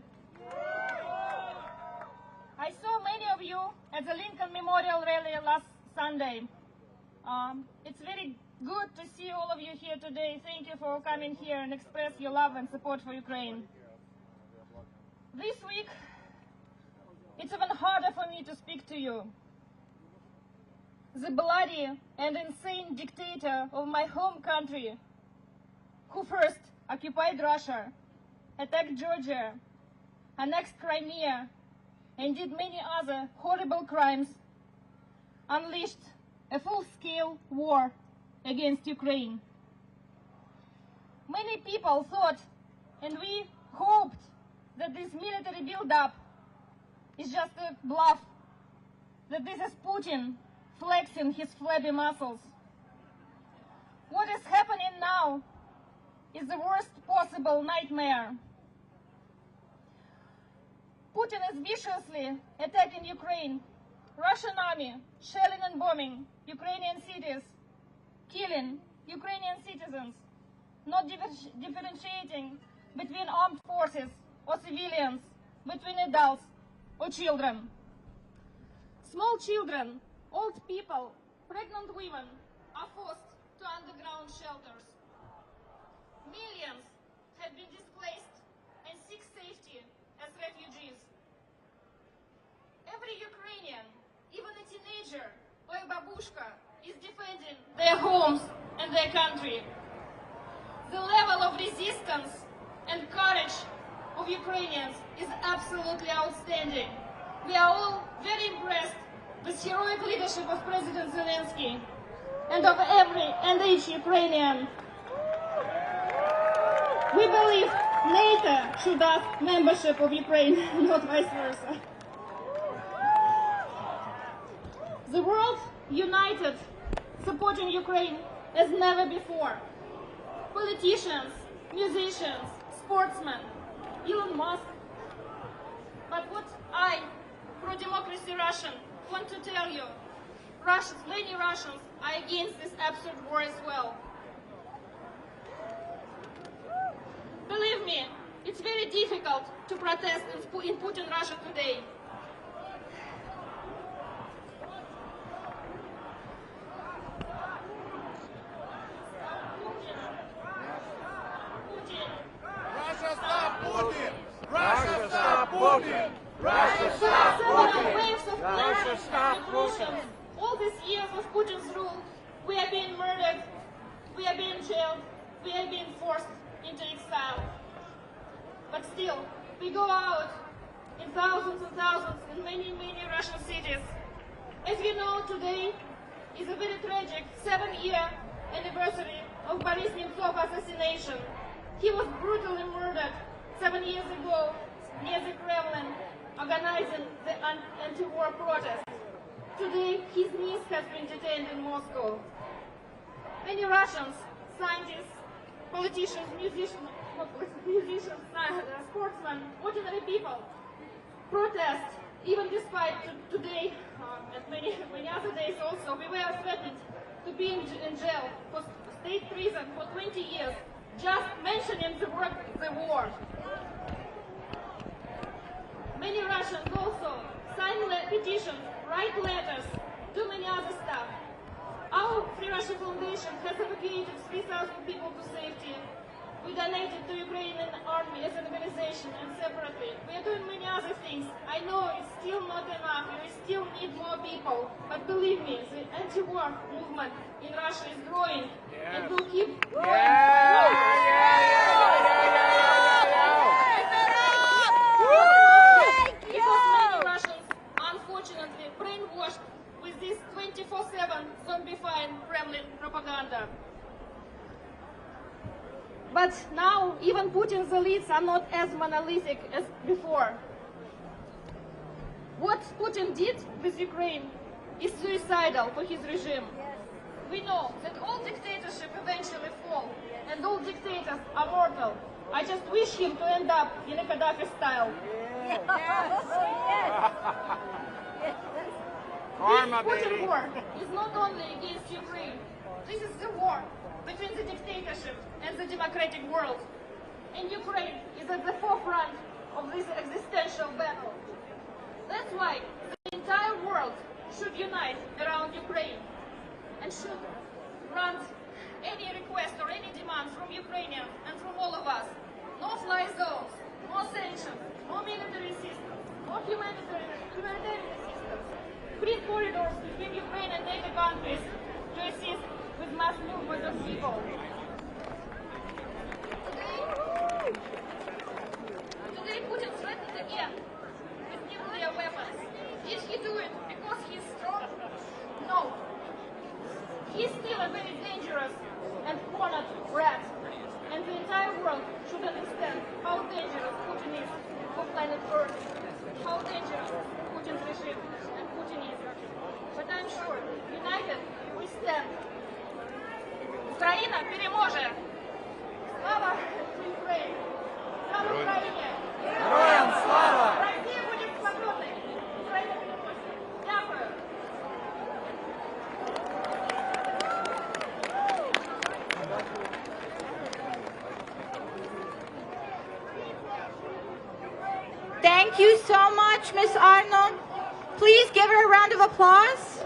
I saw many of you at the Lincoln Memorial Rally last Sunday. It's very good to see all of you here today. Thank you for coming here and express your love and support for Ukraine. This week, it's even harder for me to speak to you. The bloody and insane dictator of my home country, who first occupied Russia, attacked Georgia, annexed Crimea, and did many other horrible crimes, unleashed a full-scale war against Ukraine. Many people thought, and we hoped, that this military build-up is just a bluff, that this is Putin flexing his flabby muscles. What is happening now is the worst possible nightmare. Putin is viciously attacking Ukraine, Russian army, shelling and bombing Ukrainian cities, killing Ukrainian citizens, not differentiating between armed forces or civilians, between adults or children. Small children, old people, pregnant women are forced to underground shelters. Millions have been displaced and seek safety as refugees. Every Ukrainian, even a teenager or a babushka, is defending their homes and their country. The level of resistance and courage of Ukrainians is absolutely outstanding. We are all very impressed with heroic leadership of President Zelensky and of every and each Ukrainian. We believe NATO should ask membership of Ukraine, not vice versa. The world united, supporting Ukraine as never before. Politicians, musicians, sportsmen, Elon Musk. But what I, pro-democracy Russian, want to tell you, many Russians are against this absurd war as well. Believe me, it's very difficult to protest in Putin Russia today. Russia stop Putin! Russia stop Putin! Russia stop Several waves of Russia stop revolutions. All these years of Putin's rule, we are being murdered, we are being jailed, we are being forced into exile. But still, we go out in thousands and thousands in many, many Russian cities. As you know, today is a very tragic 7-year anniversary of Boris Nemtsov's assassination. He was brutally murdered 7 years ago near the Kremlin, organizing the anti-war protest. Today, his niece has been detained in Moscow. Many Russians, scientists, politicians, musicians, sportsmen, ordinary people protest, even despite today and many other days also. We were threatened to be in jail for state prison for 20 years, just mentioning the word the war. Many Russians also sign petitions, write letters, do many other stuff. Our Free Russia Foundation has evacuated 3,000 people to safety. We donated to Ukrainian army as an organization and separately. We are doing many other things. I know it's still not enough. We still need more people. But believe me, the anti-war movement in Russia is growing and will keep growing. Because many Russians, unfortunately, brainwashed with this 24/7 zombifying Kremlin propaganda. But now, even Putin's elites are not as monolithic as before. What Putin did with Ukraine is suicidal for his regime. We know that all dictatorships eventually fall, and all dictators are mortal. I just wish him to end up in a Gaddafi style. Yes. This Putin war is not only against Ukraine. This is the war between the dictatorship and the democratic world. And Ukraine is at the forefront of this existential battle. That's why the entire world should unite around Ukraine and should grant any request or any demand from Ukrainians and from all of us. No fly zones, no sanctions, no military assistance, no humanitarian assistance. Free corridors between Ukraine and NATO countries to assist with mass movement of people. Today Putin threatened again with nuclear weapons. Did he do it because he's strong? No. He's still a very dangerous and cornered rat. And the entire world should understand how dangerous Putin is for planet Earth. How dangerous Putin's regime and Putin is. But I'm sure, united we stand. Україна переможе! Слава Україні! Слава Україні! Героям слава! Россия будет свободной! Україна переможе! Дякую! Thank you so much, Miss Arnold. Please give her a round of applause.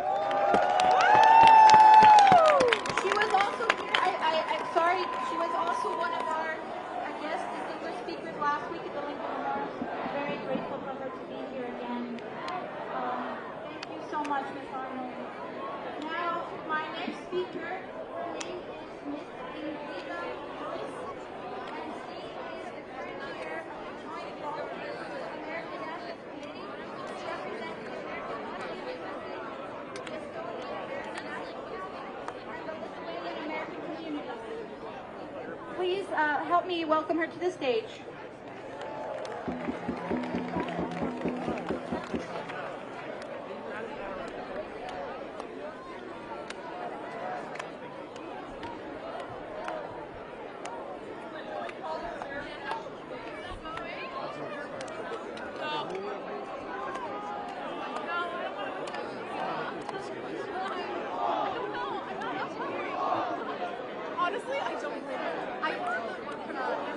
She was also here, I'm sorry, she was also one of our guest distinguished speakers last week at the Lincoln Memorial. Very grateful for her to be here again. Thank you so much, Miss Arnold. Now, my next speaker, her name is Miss Ingrid Lewis, and she is the current chair of the Joint American National Committee. She represents the American American community. Please help me welcome her to the stage. Honestly, I don't really know. I heard that one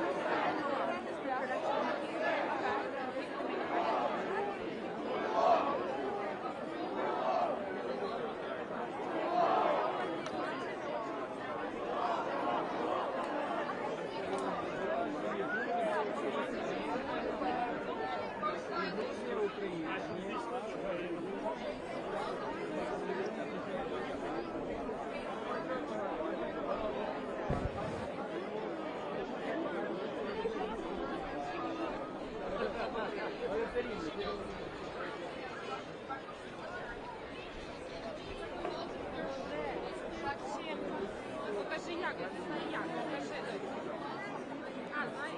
Покажи як, я не знаю як, покажи. А, знаєш?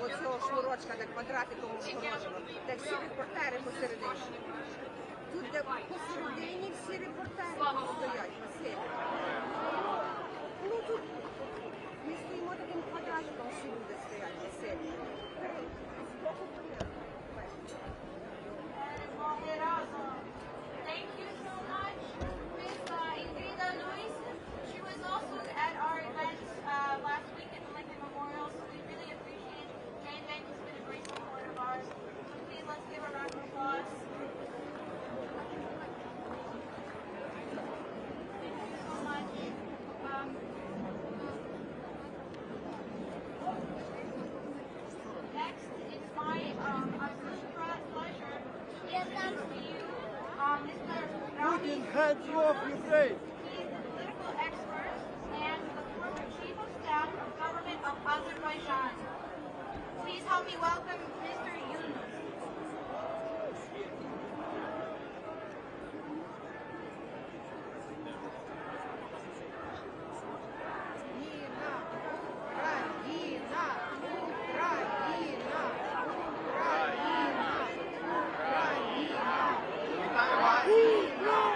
Оцього шнурочка на квадратиком шнурочку, де всі репортери посередині. Тут де посередині всі репортери стоять, Василь. Ну тут ми стоїмо таким квадратиком, всі люди стоять, Василь. Thank you so much, Miss Ingrid Lewis. She was also at our event last week at the Lincoln Memorial, so we really appreciate it. Jane Bank has been a great support of ours. So please, let's give a round of applause. Thank you so much. Next, it's my pleasure to introduce to you Mr. Putin, hands off Ukraine! He's a political expert and the former chief of staff of government of Azerbaijan. Please help me welcome Mr. Yunus.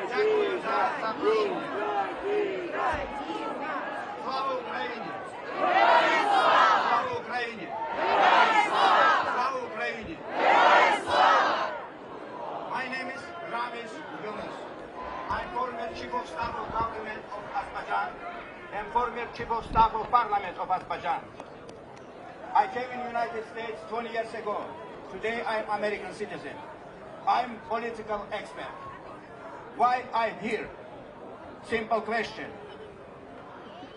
Дякую за запрошення. Слава Україні! Слава Україні! Слава Україні! My name is Yunus. I'm former chief of staff of government of Azerbaijan and former chief of staff of parliament of Azerbaijan. I came in the United States 20 years ago. Today I'm American citizen. I'm political expert. Why I'm here? Simple question.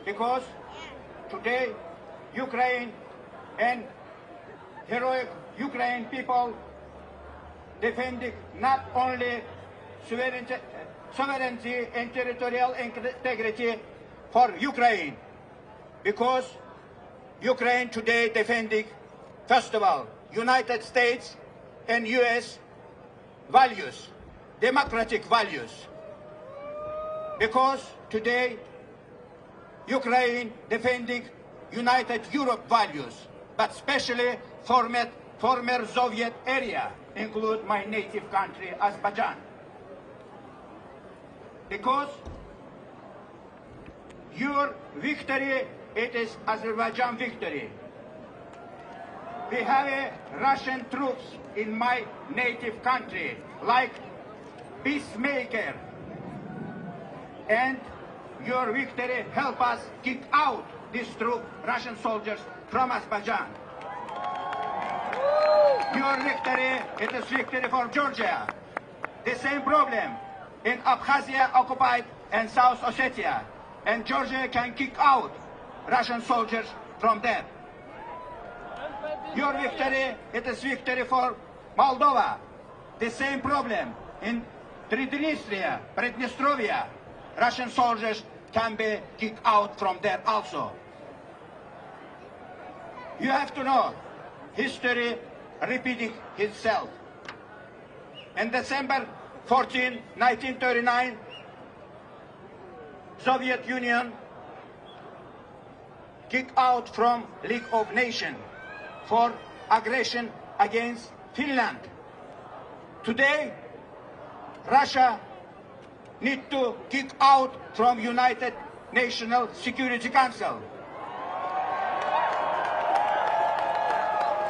Because today Ukraine and heroic Ukraine people defending not only sovereignty and territorial integrity for Ukraine. Because Ukraine today defending, first of all, United States and US values, democratic values. Because today Ukraine defending United Europe values, but especially former Soviet area, include my native country, Azerbaijan. Because your victory, it is Azerbaijan victory. We have Russian troops in my native country, like peacemaker. And your victory help us kick out these Russian soldiers from Azerbaijan. Your victory, it is victory for Georgia. The same problem in Abkhazia occupied and South Ossetia. And Georgia can kick out Russian soldiers from there. Your victory, it is victory for Moldova. The same problem in Prednistrovia. Russian soldiers can be kicked out from there also. You have to know, history repeating itself. In December 14, 1939, Soviet Union kicked out from League of Nations for aggression against Finland. Today, Russia needs to kick out from United Nations Security Council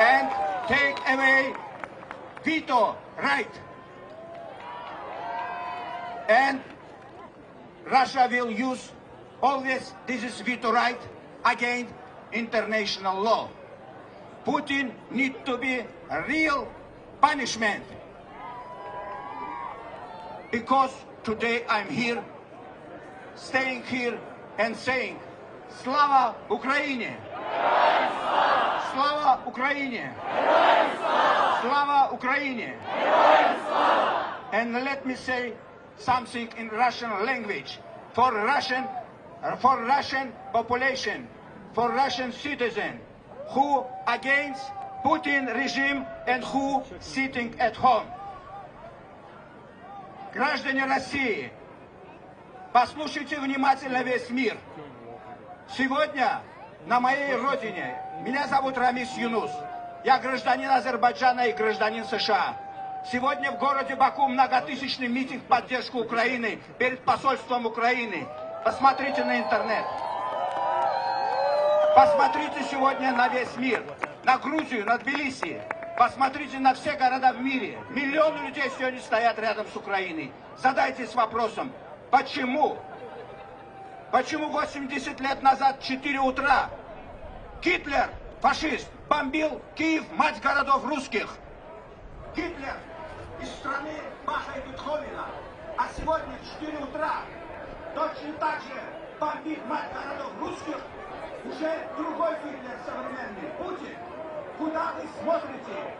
and take away veto right. And Russia will use always this veto right against international law. Putin needs to be a real punishment. Because today I'm here, staying here and saying, Slava Ukraine! Slava Ukraine! Slava Ukraine! And let me say something in Russian language for Russian population, for Russian citizen who against Putin regime and who sitting at home. Граждане России, послушайте внимательно весь мир. Сегодня на моей родине, меня зовут Рамис Юнус, я гражданин Азербайджана и гражданин США. Сегодня в городе Баку многотысячный митинг в поддержку Украины перед посольством Украины. Посмотрите на интернет. Посмотрите сегодня на весь мир, на Грузию, на Тбилиси. Посмотрите на все города в мире. Миллионы людей сегодня стоят рядом с Украиной. Задайтесь вопросом, почему 80 лет назад в 4 утра Гитлер, фашист, бомбил Киев, мать городов русских. Гитлер из страны Баха и Бетховена. А сегодня в 4 утра точно так же бомбит мать городов русских уже другой Гитлер современный, Путин. Куда вы смотрите?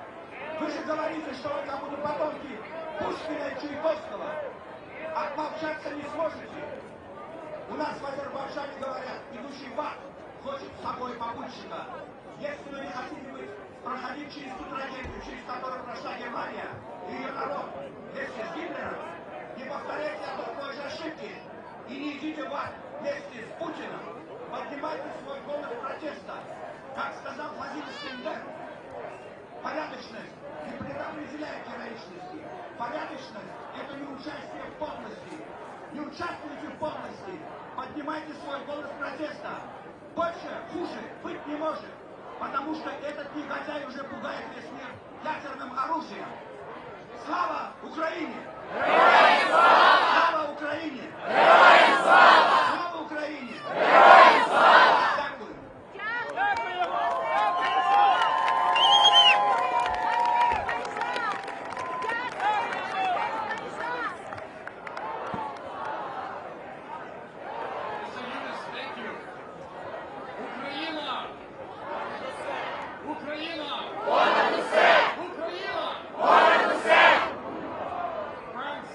Вы же говорите, что вы как будто потомки Пушкина и Чайковского. Отмолчаться не сможете. У нас в Азербайджане говорят, идущий в ад хочет с собой попутчика. Если вы не хотите проходить через ту трагедию, через которую прошла Германия и ее народ вместе с Гитлером, не повторяйте такой же ошибки и не идите в ад вместе с Путиным. Поднимайте свой голос протеста. Как сказал Владимир Стендер, порядочность не предопределяет героичности. Порядочность – это не участие в подлости. Не участвуйте в подлости. Поднимайте свой голос протеста. Больше, хуже быть не может. Потому что этот негодяй уже пугает весь мир ядерным оружием. Слава Украине! Слава Украине! Слава Украине! Friends,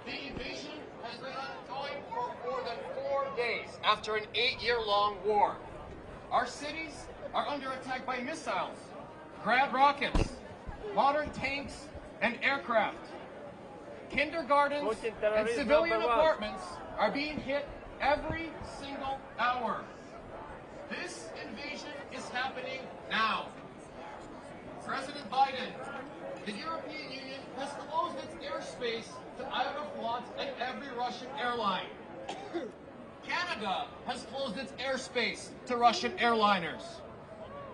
The invasion has been ongoing for more than 4 days after an 8-year-long war. Our cities are under attack by missiles, Grad rockets, modern tanks, and aircraft. Kindergartens and civilian apartments are being hit every single hour. This invasion is happening now. President Biden, the European Union has closed its airspace to Aeroflot and every Russian airline. Canada has closed its airspace to Russian airliners.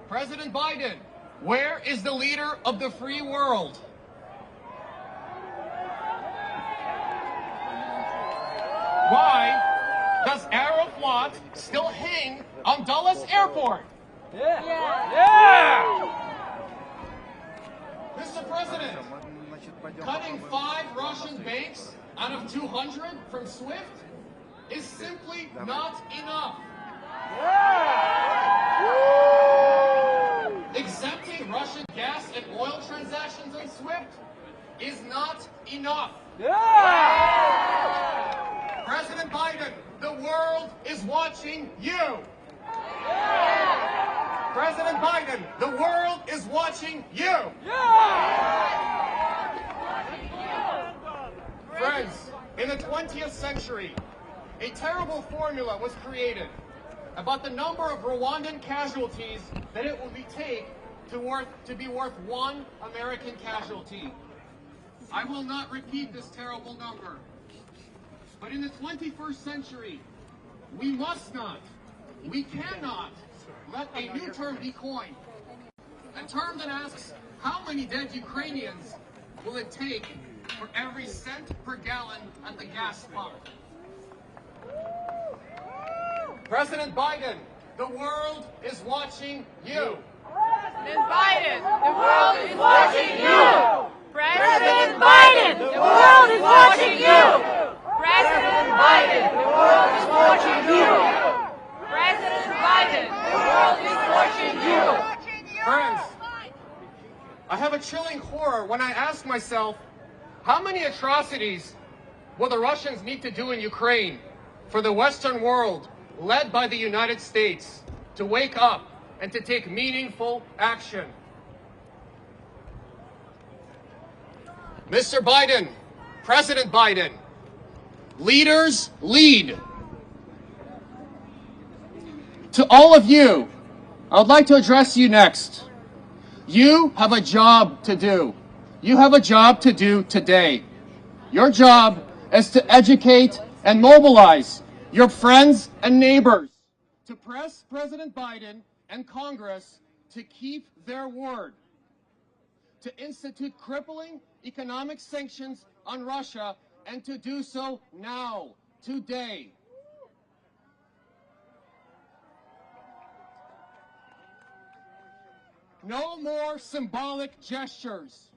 President Biden, where is the leader of the free world? Why does Aeroflot still hang on Dulles Airport? Mr. President, cutting 5 Russian banks out of 200 from SWIFT is simply not enough. Exempting Russian gas and oil transactions on SWIFT is not enough. President Biden, the world is watching you. President Biden, the world is watching you. Friends, in the 20th century, a terrible formula was created about the number of Rwandan casualties that it would take to be worth 1 American casualty. I will not repeat this terrible number. But in the 21st century, we must not, we cannot let a new term be coined. A term that asks, how many dead Ukrainians will it take for every cent per gallon at the gas pump? President Biden, the world is watching you. President Biden, the world is watching you. President Biden, the world is watching you. President Biden, the world is watching you. President Biden, the world is watching you. Friends, I have a chilling horror when I ask myself, how many atrocities will the Russians need to do in Ukraine for the Western world, led by the United States, to wake up and to take meaningful action? Mr. Biden, President Biden, leaders lead. To all of you, I would like to address you next. You have a job to do. You have a job to do today. Your job is to educate and mobilize your friends and neighbors to press President Biden and Congress to keep their word, to institute crippling economic sanctions on Russia, and to do so now, today. No more symbolic gestures.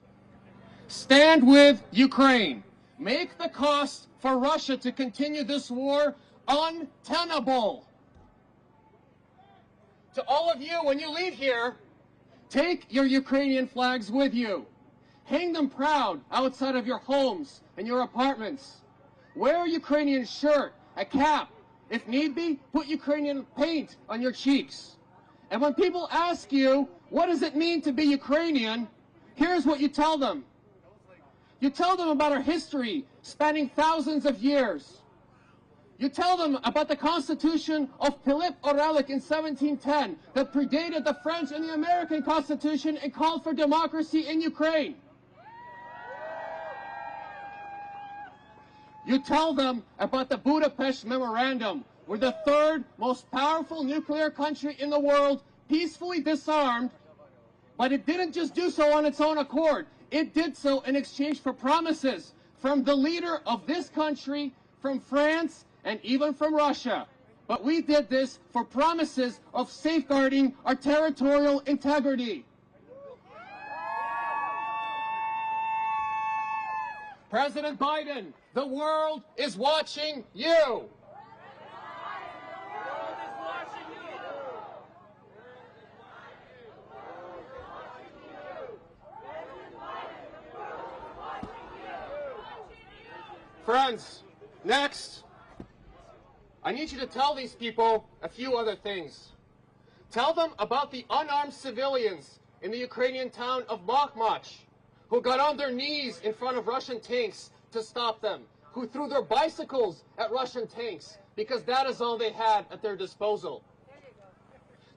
Stand with Ukraine. Make the cost for Russia to continue this war untenable. To all of you, when you leave here, take your Ukrainian flags with you. Hang them proud outside of your homes and your apartments. Wear a Ukrainian shirt, a cap. If need be, put Ukrainian paint on your cheeks. And when people ask you, what does it mean to be Ukrainian? Here's what you tell them. You tell them about our history spanning thousands of years. You tell them about the Constitution of Philippe Aurelik in 1710 that predated the French and the American Constitution and called for democracy in Ukraine. You tell them about the Budapest Memorandum, where the 3rd most powerful nuclear country in the world peacefully disarmed, but it didn't just do so on its own accord. It did so in exchange for promises from the leader of this country, from France, and even from Russia. But we did this for promises of safeguarding our territorial integrity. President Biden, the world is watching you. Friends, next, I need you to tell these people a few other things. Tell them about the unarmed civilians in the Ukrainian town of Bakhmut, who got on their knees in front of Russian tanks to stop them, who threw their bicycles at Russian tanks because that is all they had at their disposal.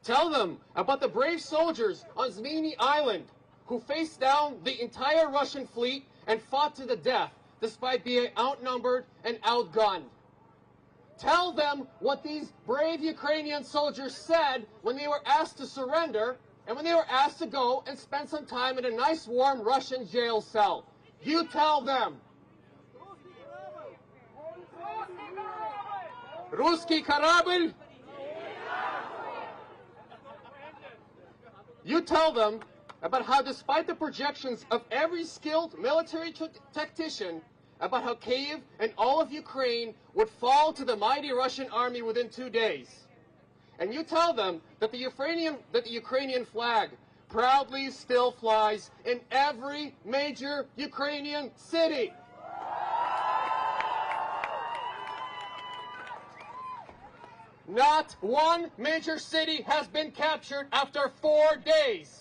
Tell them about the brave soldiers on Zmyny Island who faced down the entire Russian fleet and fought to the death despite being outnumbered and outgunned. Tell them what these brave Ukrainian soldiers said when they were asked to surrender and when they were asked to go and spend some time in a nice warm Russian jail cell. You tell them. Ruski kорабль. You tell them about how, despite the projections of every skilled military tactician, about how Kyiv and all of Ukraine would fall to the mighty Russian army within 2 days. And you tell them that the Ukrainian flag proudly still flies in every major Ukrainian city. Not one major city has been captured after 4 days.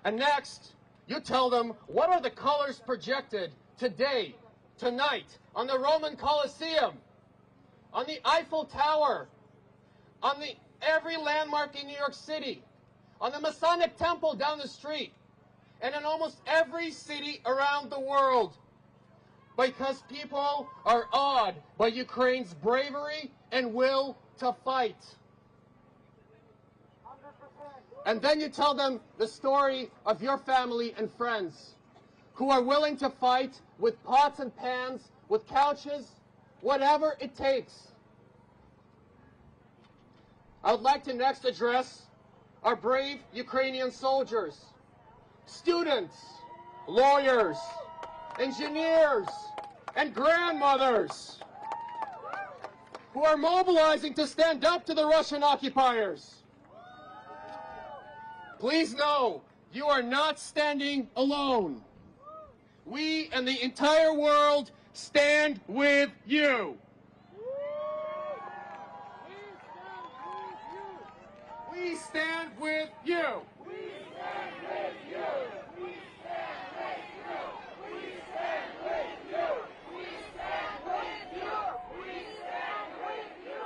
And next, you tell them what are the colors projected today, tonight, on the Roman Colosseum, on the Eiffel Tower, on every landmark in New York City, on the Masonic Temple down the street, and in almost every city around the world. Because people are awed by Ukraine's bravery and will to fight. And then you tell them the story of your family and friends who are willing to fight with pots and pans, with couches, whatever it takes. I would like to next address our brave Ukrainian soldiers, students, lawyers, engineers, and grandmothers who are mobilizing to stand up to the Russian occupiers. Please know, you are not standing alone. We and the entire world stand with you. We stand with you. We stand with you. We stand with you. We stand with you. We stand with you. We stand with you.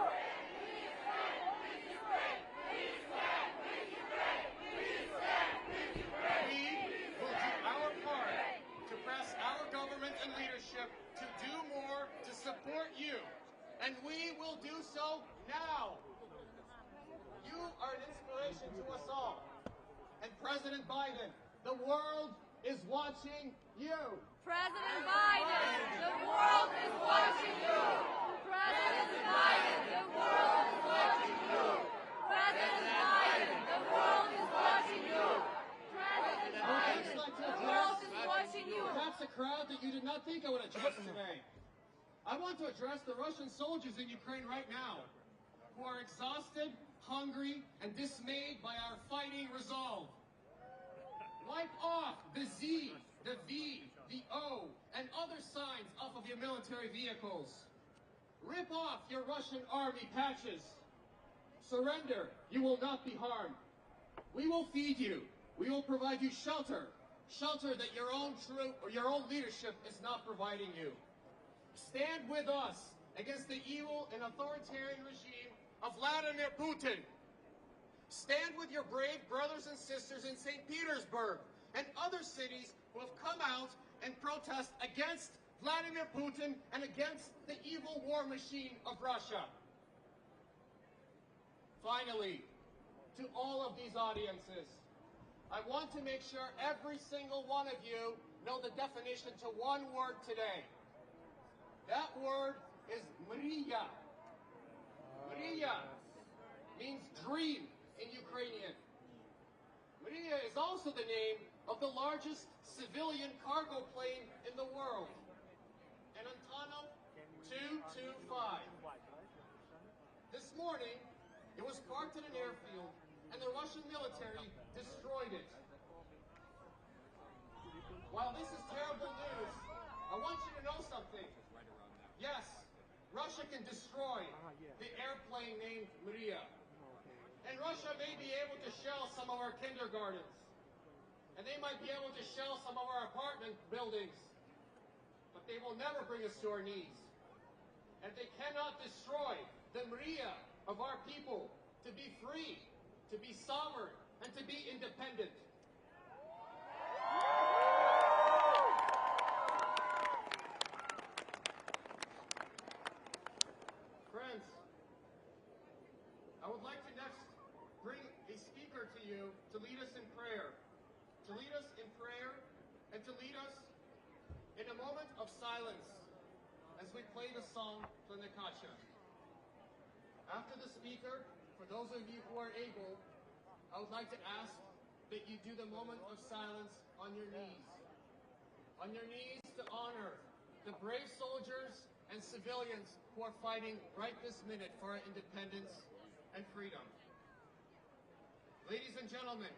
We stand with Ukraine. We stand with Ukraine. We stand with Ukraine. We will do our part to press our government and leadership to do more to support you. And we will do so now. You are an inspiration to us all. And President Biden, the world is watching you. President Biden, the world is watching you. President Biden, the world is watching you. President Biden, the world is watching you. President Biden, the world is watching you. That's a crowd that you did not think I would address today. I want to address the Russian soldiers in Ukraine right now, who are exhausted, hungry, and dismayed by our fighting resolve. Wipe off the Z, the V, the O, and other signs off of your military vehicles. Rip off your Russian army patches. Surrender, you will not be harmed. We will feed you. We will provide you shelter. Shelter that your own troop or your own leadership is not providing you. Stand with us against the evil and authoritarian regime of Vladimir Putin. Stand with your brave brothers and sisters in St. Petersburg and other cities who have come out and protest against Vladimir Putin and against the evil war machine of Russia. Finally, to all of these audiences, I want to make sure every single one of you know the definition to one word today. That word is mriya. Mriya means dream in Ukrainian. Mriya is also the name of the largest civilian cargo plane in the world, an Antonov 225. This morning, it was parked at an airfield, and the Russian military destroyed it. while this is terrible news, I want you to know something. Yes, Russia can destroy the airplane named Maria. And Russia may be able to shell some of our kindergartens. And they might be able to shell some of our apartment buildings. But they will never bring us to our knees. And they cannot destroy the Maria of our people to be free, to be sovereign, and to be independent. Friends, I would like to next bring a speaker to you to lead us in prayer. To lead us in prayer and to lead us in a moment of silence as we play the song Plenikacha. After the speaker, for those of you who are able, I would like to ask that you do the moment of silence on your knees. On your knees to honor the brave soldiers and civilians who are fighting right this minute for our independence and freedom. Ladies and gentlemen,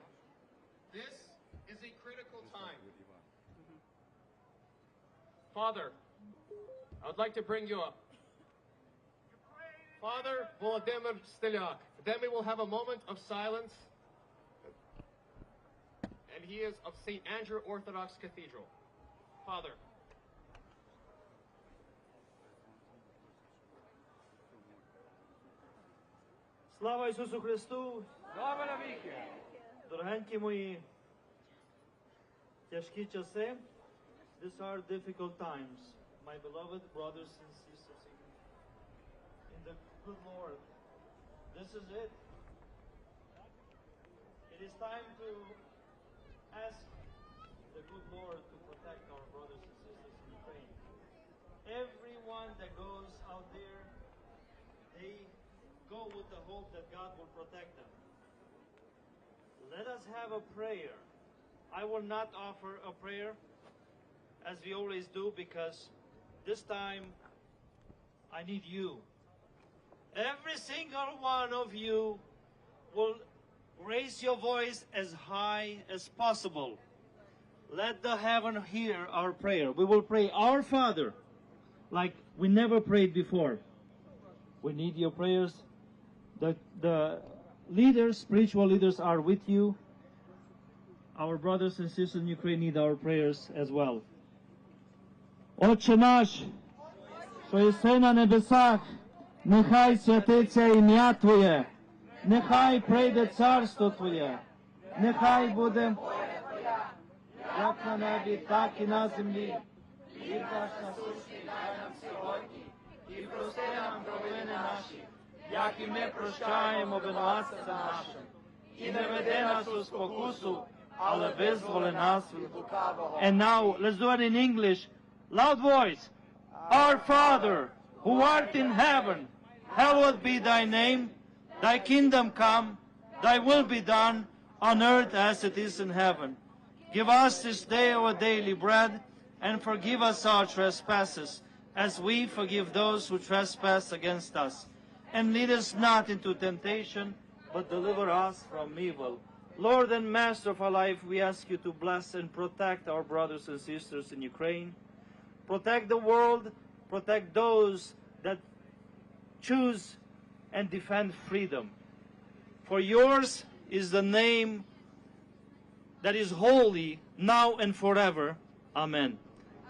this is a critical time. Father, I would like to bring you up. Father Volodymyr Stelyak. Then we will have a moment of silence. And he is of St. Andrew Orthodox Cathedral. Father. Слава Ісусу Христу! Слава навіки! Дорогенькі мої, тяжкі часи, these are difficult times, my beloved brothers and sisters in the good Lord. This is it. It is time to ask the good Lord to protect our brothers and sisters in Ukraine. Everyone that goes out there, they go with the hope that God will protect them. Let us have a prayer. I will not offer a prayer as we always do, because this time I need you. Every single one of you will raise your voice as high as possible. Let the heaven hear our prayer. We will pray Our Father like we never prayed before. We need your prayers. The leaders, spiritual leaders, are with you. Our brothers and sisters in Ukraine need our prayers as well. Отче наш, що єси на небесах, нехай святиться ім'я Твоє, нехай прийде царство Твоє, нехай буде як на небі, так і на землі. Хліб наш насущний дай нам сьогодні, і прости нам провини наші, як і ми прощаємо винуватцям нашим. І не веди нас у спокусу, але визволи нас від лукавого. And now, let's do it in English. Loud voice. Our Father, who art in heaven, hallowed be thy name. Thy kingdom come, thy will be done, on earth as it is in heaven. Give us this day our daily bread, and forgive us our trespasses, as we forgive those who trespass against us. And lead us not into temptation, but deliver us from evil. Lord and Master of our life, we ask you to bless and protect our brothers and sisters in Ukraine. Protect the world, protect those that choose and defend freedom. For yours is the name that is holy, now and forever. Amen.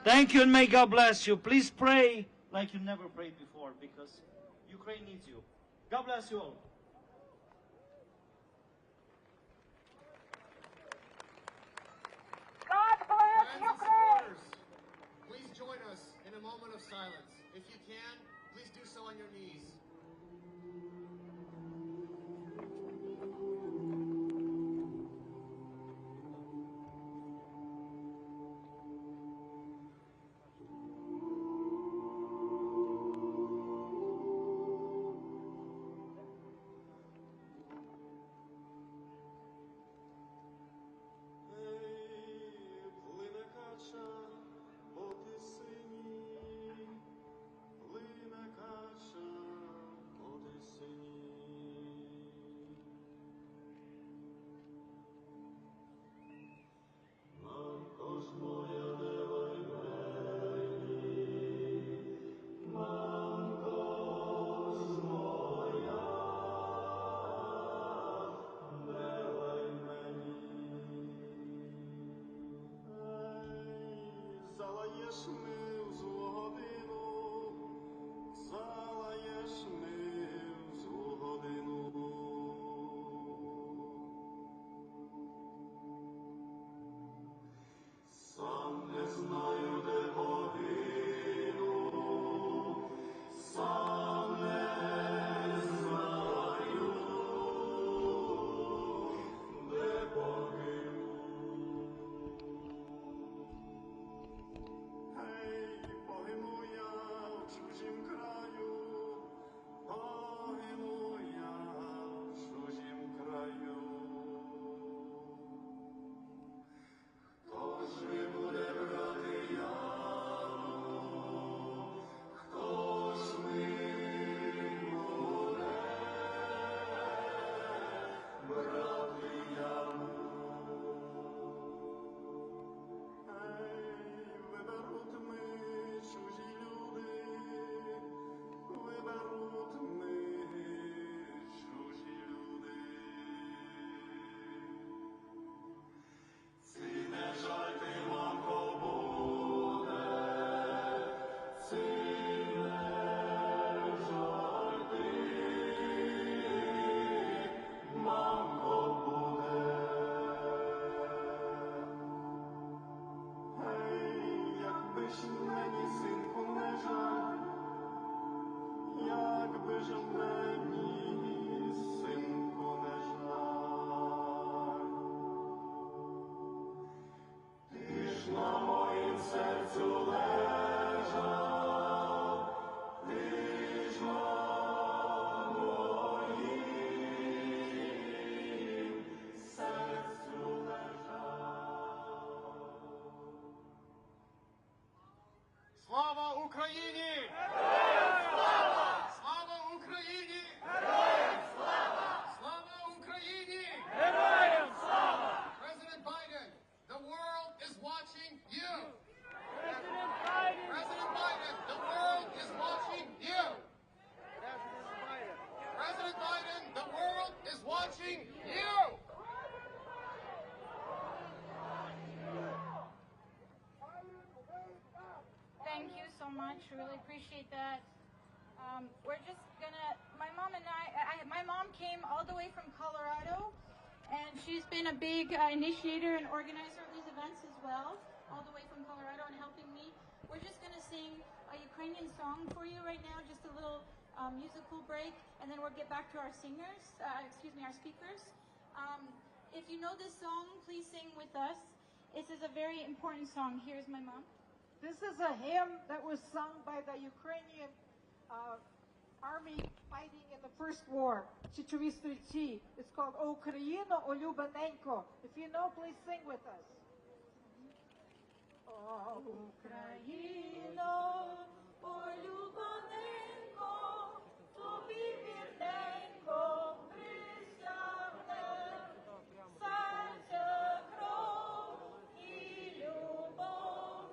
Thank you, and may God bless you. Please pray like you never prayed before, because Ukraine needs you. God bless you all. God bless Ukraine! Please join us in a moment of silence. If you can, please do so on your knees. Слава Україні! Героям слава! Слава Україні! Героям слава! Слава Україні! Героям слава! President Biden, the world is watching you. President Biden! President Biden, the world is watching you. President Biden, the world is watching you. Thank you so much. Really appreciate that. We're just gonna. My mom and my mom came all the way from Colorado, and she's been a big initiator and organizer of these events as well, all the way from Colorado and helping me. We're just gonna sing a Ukrainian song for you right now, just a little musical break, and then we'll get back to our singers. Our speakers. If you know this song, please sing with us. This is a very important song. Here's my mom. This is a hymn that was sung by the Ukrainian army fighting in the First War, Січові стрільці. It's called "О Україно, о любененько." If you know, please sing with us. О Україно, о любененько, тобі вірненько присягнем, серце, кров і любов.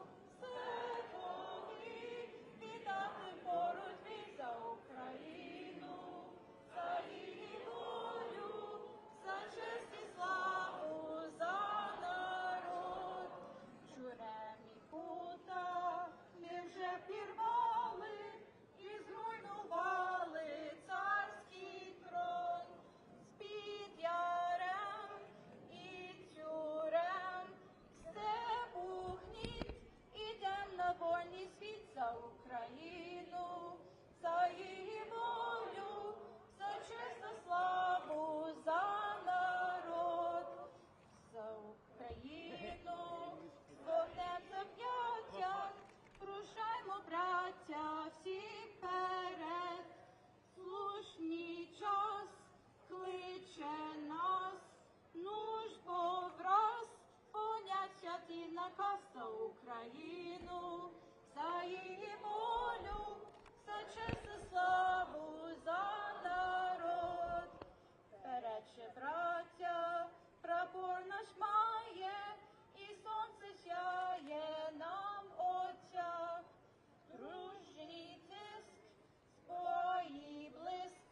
За Україну, за її волю, за честь і славу, за народ. Перече, браття, прапор наш має, і сонце сяє нам Отця. Дружній тиск, спої блиск,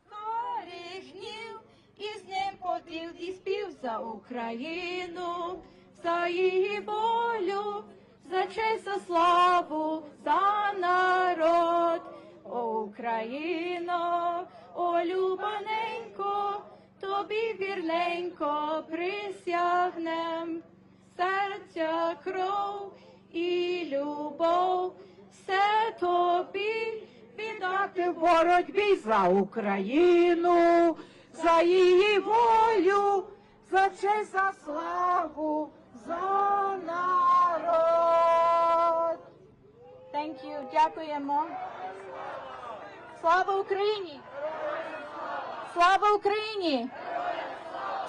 карих гнів, і з ним подив і спів за Україну. За її волю, за честь, за славу, за народ. О, Україно, о, любаненько, тобі вірненько присягнем. Серця, кров і любов, все тобі віддати в боротьбі за Україну, за її волю, за честь, за славу, за народ. Thank you. Дякуємо. Слава Україні! Слава Україні!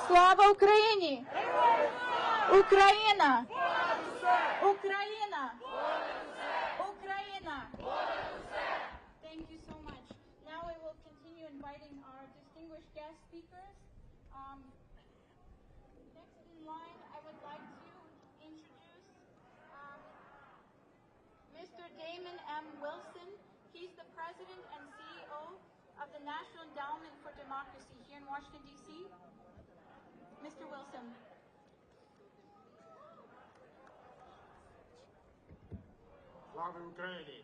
Слава Україні! Україна! Україна! Україна! Thank you so much. Now I will continue inviting our distinguished guest speakers. Next in line, I would like to introduce Mr. Damon M. Wilson. He's the president and CEO of the National Endowment for Democracy here in Washington, D.C. Mr. Wilson. Slava Ukraini.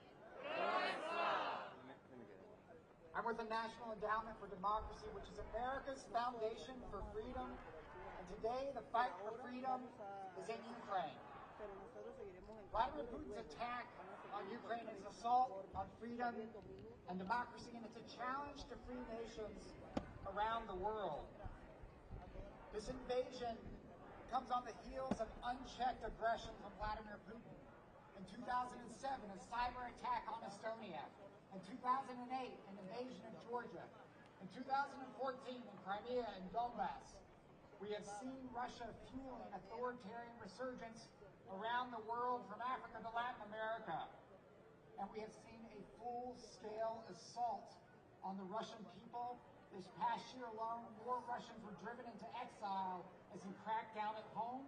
I'm with the National Endowment for Democracy, which is America's foundation for freedom. And today, the fight for freedom is in Ukraine. Vladimir Putin's attack on Ukraine is an assault on freedom and democracy, and it's a challenge to free nations around the world. This invasion comes on the heels of unchecked aggression from Vladimir Putin. In 2007, a cyber attack on Estonia. In 2008, an invasion of Georgia. In 2014, in Crimea and Donbass. We have seen Russia fueling authoritarian resurgence around the world from Africa to Latin America. And we have seen a full-scale assault on the Russian people. This past year alone, more Russians were driven into exile as he cracked down at home.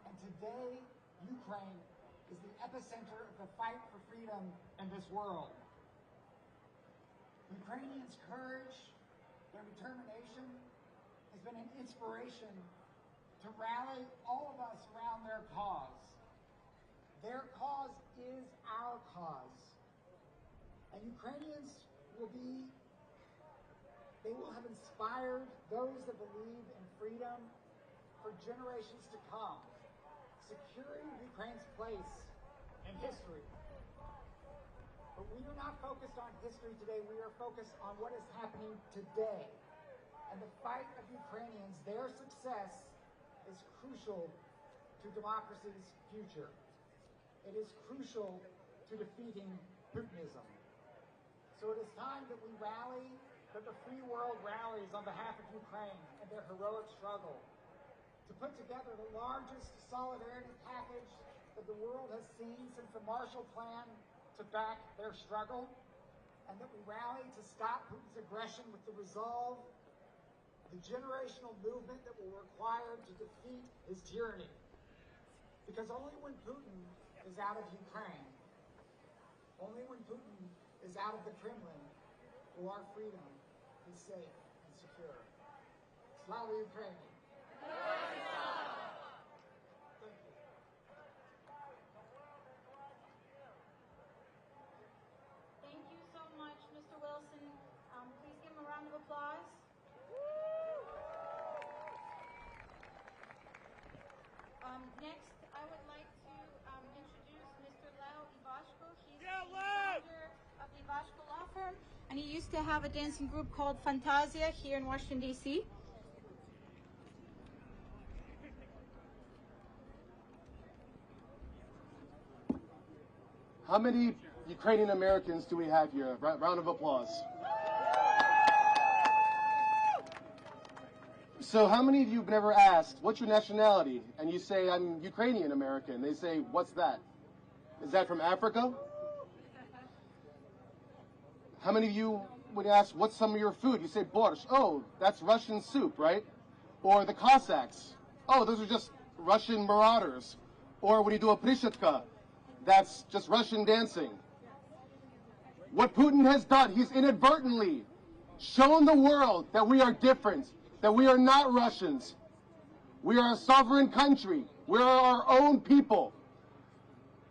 And today, Ukraine is the epicenter of the fight for freedom in this world. Ukrainians' courage, their determination, has been an inspiration to rally all of us around their cause. Their cause is our cause. And Ukrainians they will have inspired those that believe in freedom for generations to come, securing Ukraine's place in history. But we are not focused on history today, we are focused on what is happening today. And the fight of Ukrainians, their success, is crucial to democracy's future. It is crucial to defeating Putinism. So it is time that we rally, that the free world rallies on behalf of Ukraine and their heroic struggle, to put together the largest solidarity package that the world has seen since the Marshall Plan to back their struggle, and that we rally to stop Putin's aggression with the resolve, the generational movement that will require to defeat his tyranny. Because only when Putin is out of Ukraine, only when Putin is out of the Kremlin, will our freedom be safe and secure. Slava Ukraini! Thank you so much, Mr. Wilson. Please give him a round of applause. Next, I would like to introduce Mr. Leo Ivashko. He's the founder of the Ivashko Law Firm, and he used to have a dancing group called Fantasia here in Washington, D.C. How many Ukrainian Americans do we have here? Round of applause. So how many of you have never asked, what's your nationality? And you say, I'm Ukrainian American. They say, what's that? Is that from Africa? How many of you would ask, what's some of your food? You say, borscht. Oh, that's Russian soup, right? Or the Cossacks. Oh, those are just Russian marauders. Or when you do a prishatka, that's just Russian dancing. What Putin has done, he's inadvertently shown the world that we are different, that we are not Russians. We are a sovereign country. We are our own people.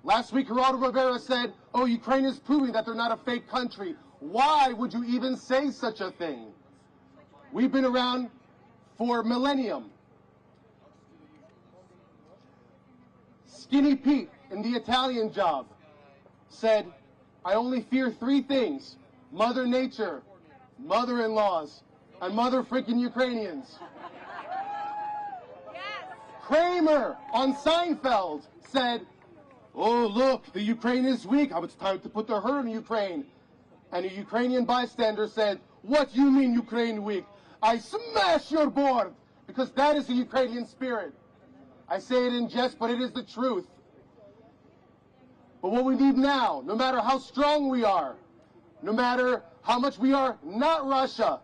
Last week, Geraldo Rivera said, oh, Ukraine is proving that they're not a fake country. Why would you even say such a thing? We've been around for millennium. Skinny Pete in the Italian Job said, I only fear three things: Mother Nature, mother-in-laws, and mother freaking Ukrainians. Kramer on Seinfeld said, oh, look, the Ukraine is weak. It's time to put the hurt in Ukraine. And a Ukrainian bystander said, what you mean Ukraine weak? I smash your board, because that is the Ukrainian spirit. I say it in jest, but it is the truth. But what we need now, no matter how strong we are, no matter how much we are not Russia,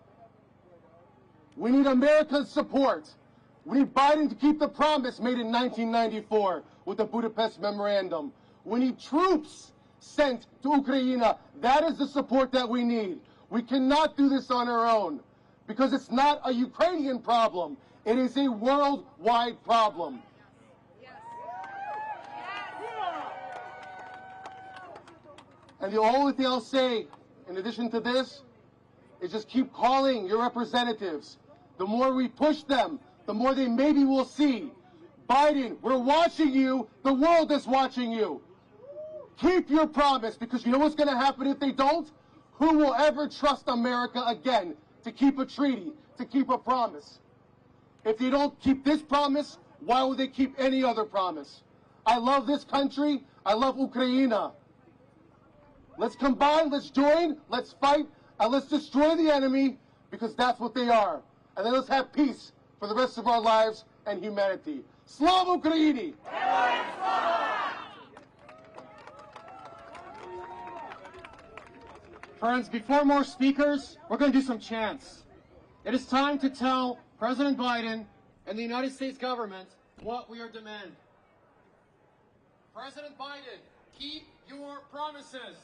we need America's support. We need Biden to keep the promise made in 1994 with the Budapest Memorandum. We need troops sent to Ukraine. That is the support that we need. We cannot do this on our own, because it's not a Ukrainian problem. It is a worldwide problem. And the only thing I'll say, in addition to this, is just keep calling your representatives. The more we push them, the more they maybe will see. Biden, we're watching you. The world is watching you. Keep your promise, because you know what's going to happen if they don't? Who will ever trust America again to keep a treaty, to keep a promise? If they don't keep this promise, why would they keep any other promise? I love this country. I love Ucrania. Let's combine, let's join, let's fight, and let's destroy the enemy, because that's what they are. And then let's have peace for the rest of our lives and humanity. Slava Ukraini! Friends, before more speakers, we're going to do some chants. It is time to tell President Biden and the United States government what we are demanding. President Biden, keep your promises.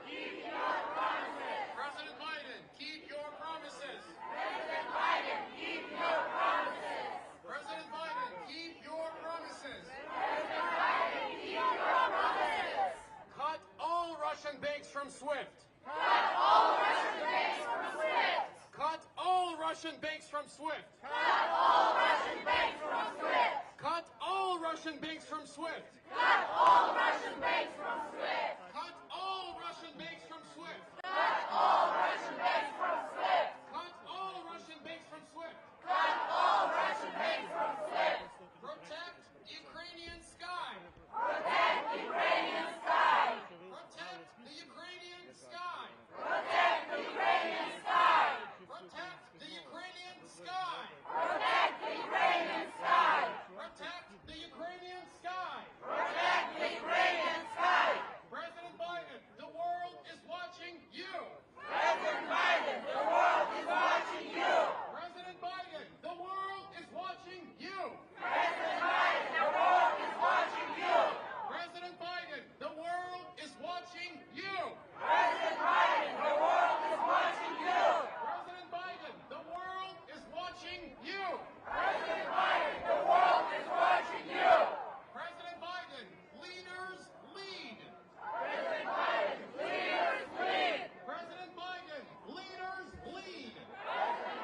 Keep your promises. President Biden, keep your promises. President Biden, keep your promises. President Biden, keep your promises. President Biden, keep your promises. Cut all Russian banks from SWIFT. Cut all Russian banks from SWIFT. Cut all Russian banks from SWIFT. Cut all Russian banks from SWIFT. Cut all Russian banks from SWIFT. Cut all Russian banks from SWIFT. Cut all Russian banks from SWIFT. Cut all Russian banks from SWIFT. Cut all Russian banks from SWIFT. Cut all Russian banks from SWIFT. Protect Ukrainian sky. Protect Ukrainian sky. Protect the Ukrainian sky. Protect the Ukrainian sky. Protect the Ukrainian sky. Protect the Ukrainian sky. Protect the Ukrainian sky. Protect the Ukrainian sky. President Biden, the world is watching you. President Biden, the world is watching you. President Biden, the world is watching you. President Biden, the world is watching you. President Biden, the world is watching you. President Biden, the world is watching you. President Biden, the world is watching you. President Biden, the world is watching you. President Biden, leaders lead. President Biden, leaders lead. President Biden, leaders lead. President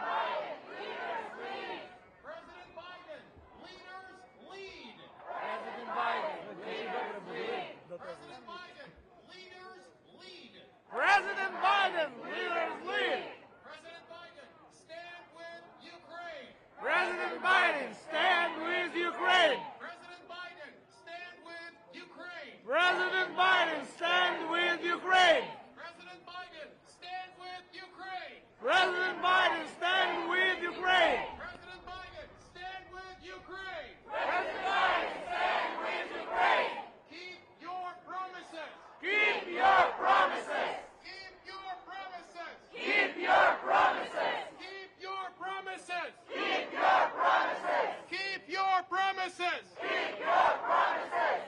Biden, leaders lead. President Biden, leaders lead. President Biden, leaders lead. President Biden, leaders lead. President Biden, leaders lead. President Biden, stand with Ukraine. President Biden, stand with Ukraine. President Biden, stand with Ukraine. President Biden, stand with Ukraine. President Biden, stand with Ukraine. President Biden, stand with Ukraine. President Biden, stand with Ukraine. President Biden, stand with Ukraine. Keep your promises. Keep your promises. Keep your promises. Keep your promises. Keep your promises. Keep your promises. Keep your promises. Keep your promises.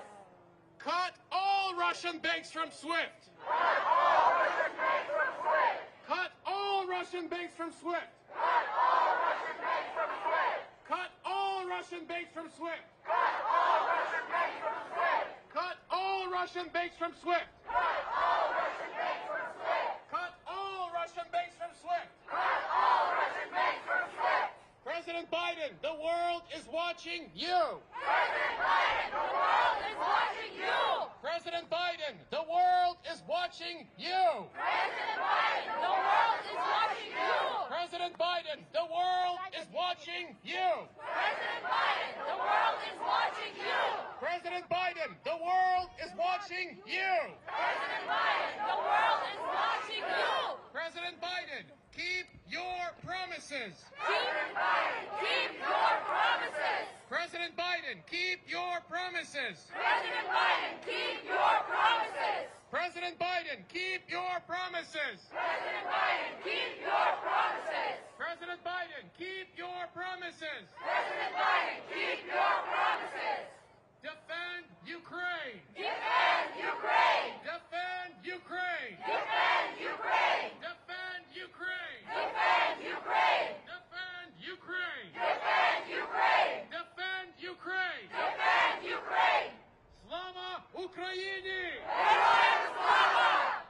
Cut all Russian banks from SWIFT. Cut all Russian banks from SWIFT. Cut all Russian banks from SWIFT. Cut all Russian banks from SWIFT. Cut all Russian banks from SWIFT. Cut all Russian banks from SWIFT. Russian banks from SWIFT. Cut all Russian banks from SWIFT. Cut all Russian banks from SWIFT. Cut all Russian banks from SWIFT. President Biden, the world is watching you. President Biden, the world is watching you. President Biden, the world is watching you. President Biden, the world is watching you. President Biden, the world is watching you. President Biden, the world is watching you. President Biden, the world is watching you. President Biden, the world is watching you. President Biden, keep your promises. President Biden, keep your promises. President Biden, keep your promises. President Biden, keep your promises. President Biden, keep your promises. President Biden, keep your promises. President Biden, keep your promises. President Biden, keep your promises. Defend Ukraine. Defend Ukraine. Defend Ukraine. Defend Ukraine. Defend Ukraine. Defend Ukraine. Defend Ukraine. Defend Ukraine. Defend Ukraine. Defend Ukraine. Slava Ukraini! Героям слава!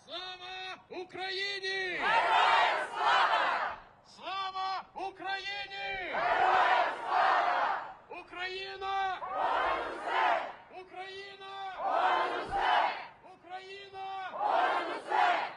Slava Ukraini! Героям слава! Slava Ukraini! Героям слава! Україна! Понад усе! Україна! Понад усе! Україна! Понад усе!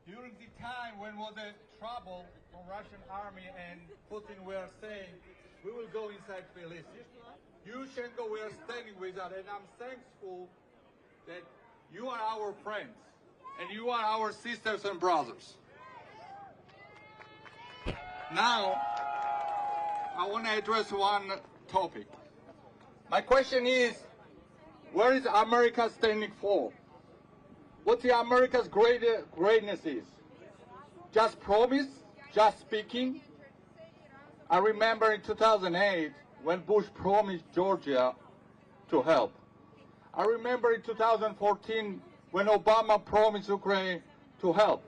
During the time when was the trouble from Russian army and Putin were saying, we will go inside Tbilisi. Yushchenko were standing with us, and I'm thankful that you are our friends and you are our sisters and brothers. Now, I want to address one topic. My question is, where is America standing for? What the America's greatness is? Just promise? Just speaking? I remember in 2008 when Bush promised Georgia to help. I remember in 2014 when Obama promised Ukraine to help.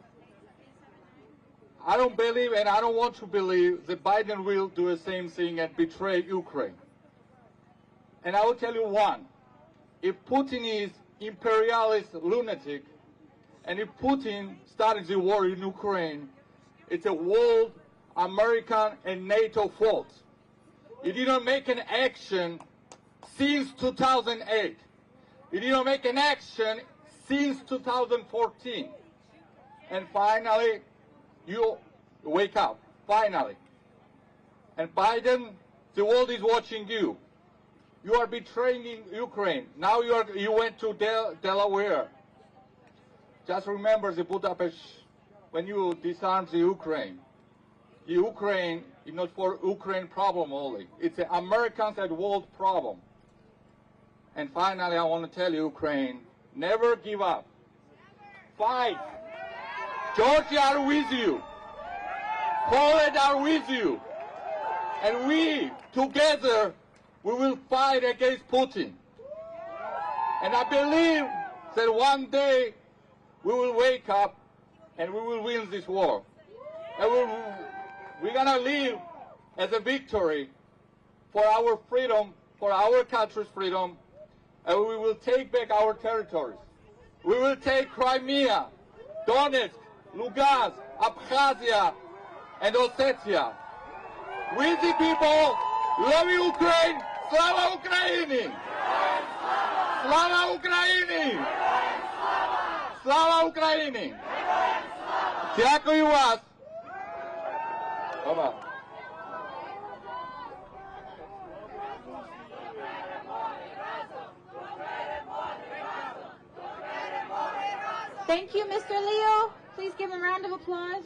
I don't believe, and I don't want to believe, that Biden will do the same thing and betray Ukraine. And I will tell you one. If Putin is imperialist lunatic, and if Putin started the war in Ukraine, it's a world, American, and NATO fault. He didn't make an action since 2008. He didn't make an action since 2014. And finally, you wake up, finally. And Biden, the world is watching you. You are betraying Ukraine. Now you went to Delaware. Just remember the Budapest, when you disarmed the Ukraine. The Ukraine is not for Ukraine problem only. It's the Americans and world problem. And finally, I want to tell you, Ukraine, never give up. Fight. Georgia are with you. Poland are with you. And we, together, we will fight against Putin. And I believe that one day we will wake up and we will win this war. And we're going to live as a victory for our freedom, for our country's freedom, and we will take back our territories. We will take Crimea, Donetsk, Lugansk, Abkhazia, and Ossetia. We the people love Ukraine. Slava Ukraini! Slava Ukraini! Slava Ukraini! Дякую вас! Bye-bye. Thank you, Mr. Leo. Please give him a round of applause.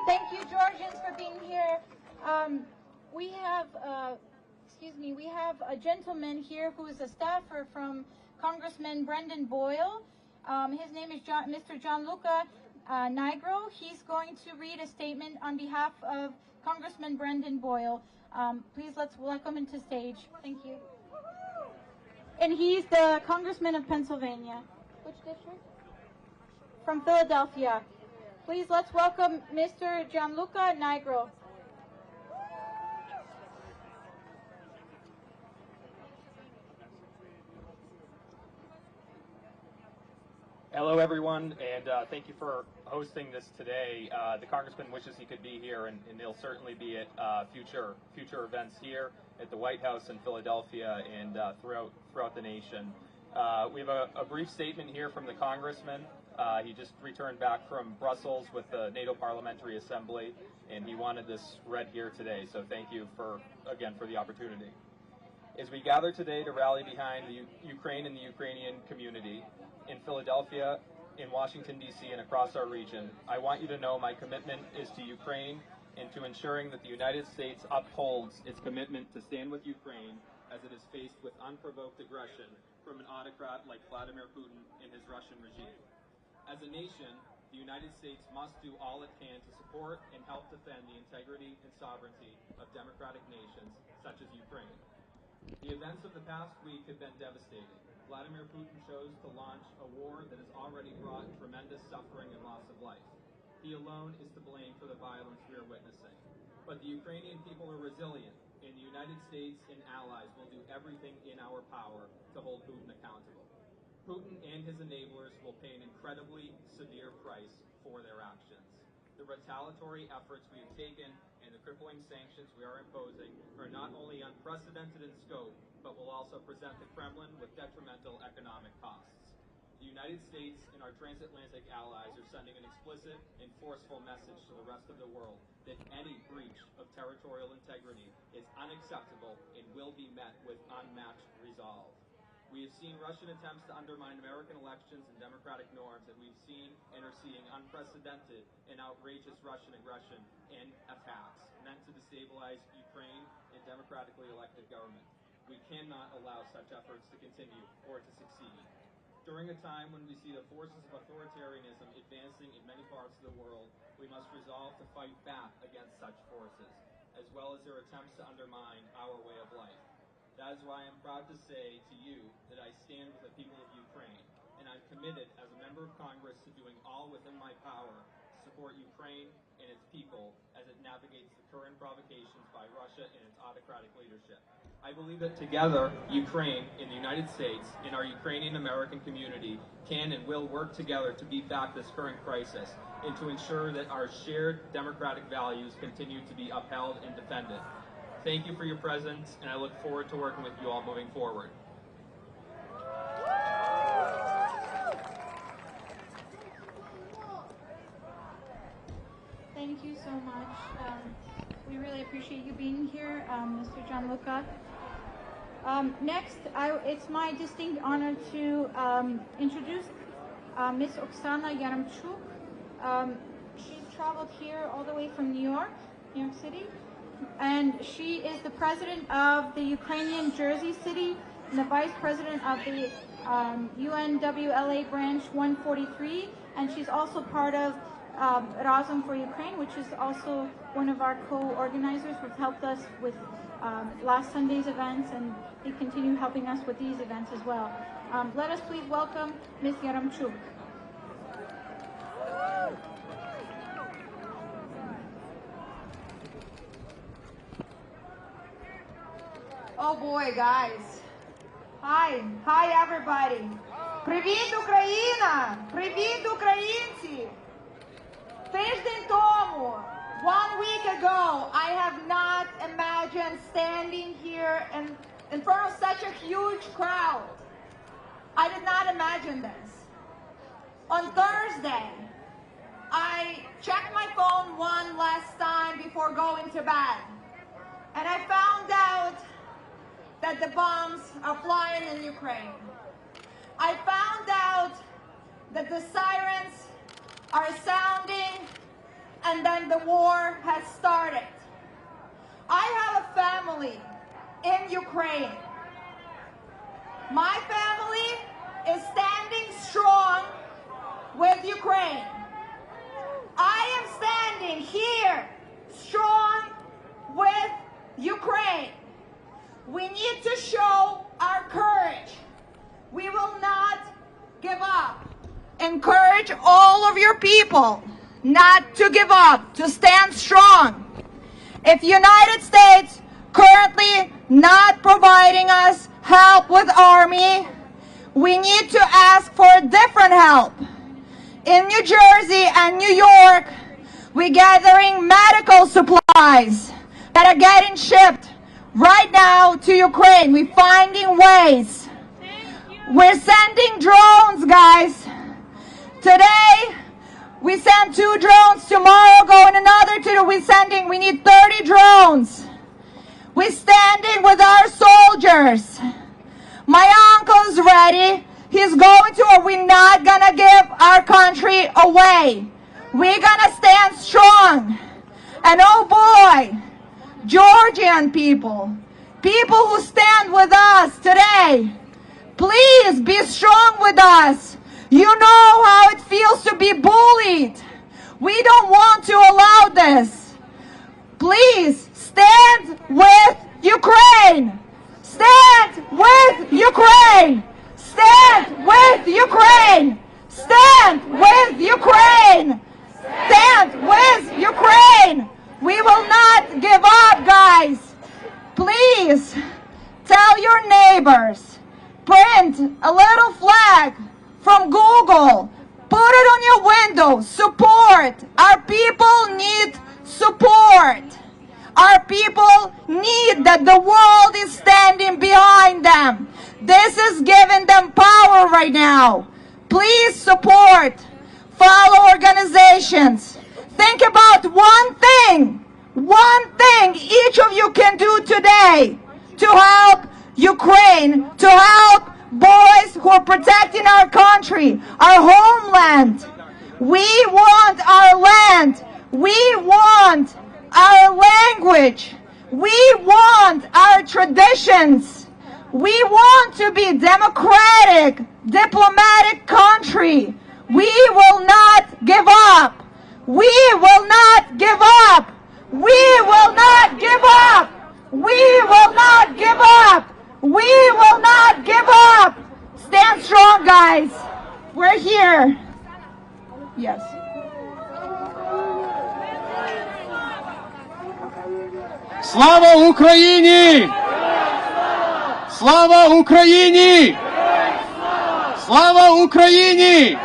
Thank you, Georgians, for being here. We have a gentleman here who is a staffer from Congressman Brendan Boyle. His name is Mr. Gianluca Nigro. He's going to read a statement on behalf of Congressman Brendan Boyle. Please let's welcome him to stage. Thank you. And he's the Congressman of Pennsylvania. Which district? From Philadelphia. Please let's welcome Mr. Gianluca Nigro. Hello, everyone, and thank you for hosting this today. The Congressman wishes he could be here, and he'll certainly be at future events here at the White House in Philadelphia and throughout the nation. We have a brief statement here from the Congressman. He just returned back from Brussels with the NATO Parliamentary Assembly, and he wanted this read here today. So thank you again for the opportunity. As we gather today to rally behind the Ukraine and the Ukrainian community in Philadelphia, in Washington DC, and across our region, I want you to know my commitment is to Ukraine and to ensuring that the United States upholds its commitment to stand with Ukraine as it is faced with unprovoked aggression from an autocrat like Vladimir Putin and his Russian regime. As a nation, the United States must do all it can to support and help defend the integrity and sovereignty of democratic nations such as Ukraine. The events of the past week have been devastating. Vladimir Putin chose to launch a war that has already brought tremendous suffering and loss of life. He alone is to blame for the violence we are witnessing. But the Ukrainian people are resilient, and the United States and allies will do everything in our power to hold Putin accountable. Putin and his enablers will pay an incredibly severe price for their actions. The retaliatory efforts we have taken and the crippling sanctions we are imposing are not only unprecedented in scope, but will also present the Kremlin with detrimental economic costs. The United States and our transatlantic allies are sending an explicit and forceful message to the rest of the world that any breach of territorial integrity is unacceptable and will be met with unmatched resolve. We have seen Russian attempts to undermine American elections and democratic norms, and we've seen and are seeing unprecedented and outrageous Russian aggression and attacks meant to destabilize Ukraine and democratically elected government. We cannot allow such efforts to continue or to succeed. During a time when we see the forces of authoritarianism advancing in many parts of the world, we must resolve to fight back against such forces, as well as their attempts to undermine our way of life. That is why I'm proud to say to you that I stand with the people of Ukraine, and I'm committed as a member of Congress to doing all within my power to support Ukraine and its people as it navigates the current provocations by Russia and its autocratic leadership. I believe that together, Ukraine and the United States and our Ukrainian-American community can and will work together to beat back this current crisis and to ensure that our shared democratic values continue to be upheld and defended. Thank you for your presence, and I look forward to working with you all moving forward. Thank you so much. We really appreciate you being here, Mr. Gianluca. Next, it's my distinct honor to introduce Ms. Oksana Yaremchuk. She's traveled here all the way from New York City, and she is the president of the Ukrainian Jersey City and the vice president of the UNWLA branch 143, and she's also part of Razom for Ukraine, which is also one of our co-organizers who've helped us with last Sunday's events, and they continue helping us with these events as well. Let us please welcome Ms. Yaramchuk. Oh boy, guys. Hi everybody. Привіт, Україна! Привіт, українці! Тиждень тому, 1 week ago, I have not imagined standing here in front of such a huge crowd. I did not imagine this. On Thursday, I checked my phone one last time before going to bed, and I found out that the bombs are flying in Ukraine. I found out that the sirens are sounding and then the war has started. I have a family in Ukraine. My family is standing strong with Ukraine. I am standing here strong with Ukraine. We need to show our courage. We will not give up. Encourage all of your people not to give up, to stand strong. If United States currently not providing us help with army, we need to ask for different help. In New Jersey and New York, we're gathering medical supplies that are getting shipped right now to Ukraine. We're finding ways. We're sending drones, guys. Today, we sent 2 drones. Tomorrow, going another 2. We need 30 drones. We're standing with our soldiers. My uncle's ready. He's going to, or we're not gonna give our country away. We're gonna stand strong. And oh boy, Georgian people who stand with us today, please be strong with us. You know how it feels to be bullied. We don't want to allow this. Please stand with Ukraine. Stand with Ukraine. Stand with Ukraine. Stand with Ukraine. Stand with Ukraine. We will not give up, guys. Please tell your neighbors, print a little flag from Google, put it on your window, support. Our people need support. Our people need that the world is standing behind them. This is giving them power right now. Please support. Follow organizations. Think about one thing each of you can do today to help Ukraine, to help boys who are protecting our country, our homeland. We want our land. We want our language. We want our traditions. We want to be democratic, diplomatic country. We will not give up. We will not give up. We will not give up. We will not give up. We will not give up. Stand strong, guys. We're here. Yes. Слава Україні! Слава Україні! Слава Україні!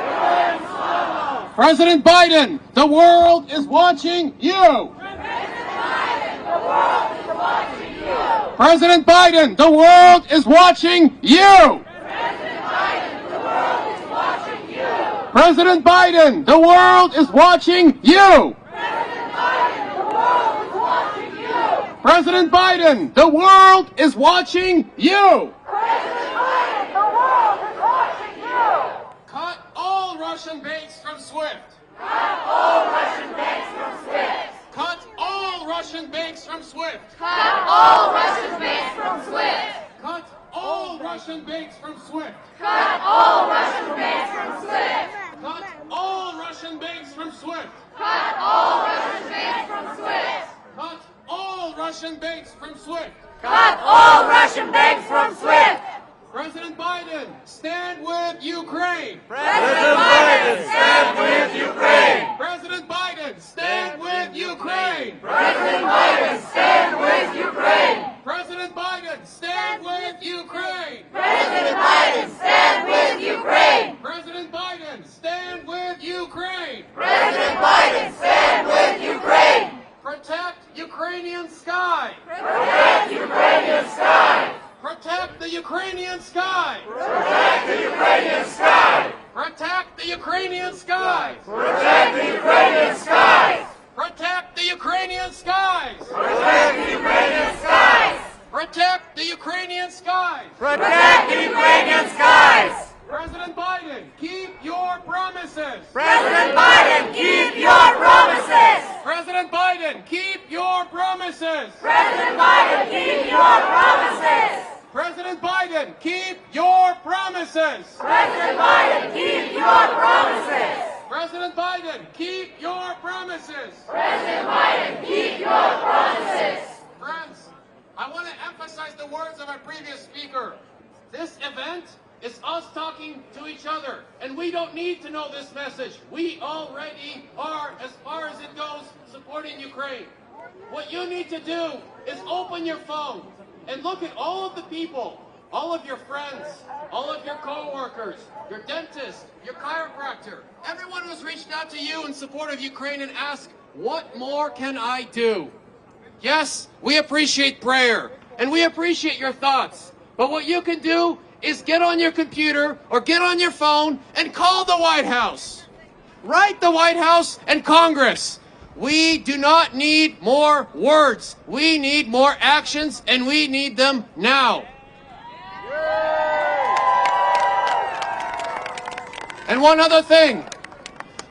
President Biden, the world is watching you! President Biden, the world is watching you! President Biden, the world is watching you! President Biden, the world is watching you! Cut all Russian banks from SWIFT. Cut all Russian banks from SWIFT. Cut all all Russian banks from SWIFT. Cut all Russian banks from SWIFT. Cut all Russian banks from SWIFT. Cut all Russian banks from SWIFT. Cut all Russian banks from SWIFT. Cut all Russian banks from SWIFT. Cut all Russian banks from SWIFT. Cut all Russian banks from SWIFT. President Biden, stand with Ukraine. President Biden, stand with Ukraine. President Biden, stand with Ukraine. President Biden, stand with Ukraine. President Biden, stand with Ukraine. President Biden, stand with Ukraine. President Biden, stand with Ukraine. President Biden, stand with Ukraine. Protect Ukrainian sky. Protect Ukrainian sky. Protect the Ukrainian sky. Protect the Ukrainian sky. Protect the Ukrainian skies. Protect the Ukrainian skies. Protect the Ukrainian skies. Protect the Ukrainian skies. Protect the Ukrainian skies. Protect the Ukrainian skies. President Biden, keep your promises. President Biden, keep your promises. President Biden, keep your promises. President Biden, keep your promises. President Biden, keep your promises. President Biden, keep your promises. President Biden, keep your promises. President Biden, keep your promises. Friends, I want to emphasize the words of our previous speaker. This event is us talking to each other, and we don't need to know this message. We already are, as far as it goes, supporting Ukraine. What you need to do is open your phone and look at all of the people, all of your friends, all of your co-workers, your dentist, your chiropractor, everyone who's reached out to you in support of Ukraine, and ask, what more can I do? Yes, we appreciate prayer, and we appreciate your thoughts, but what you can do is get on your computer or get on your phone and call the White House. Write the White House and Congress. We do not need more words. We need more actions, and we need them now. And one other thing.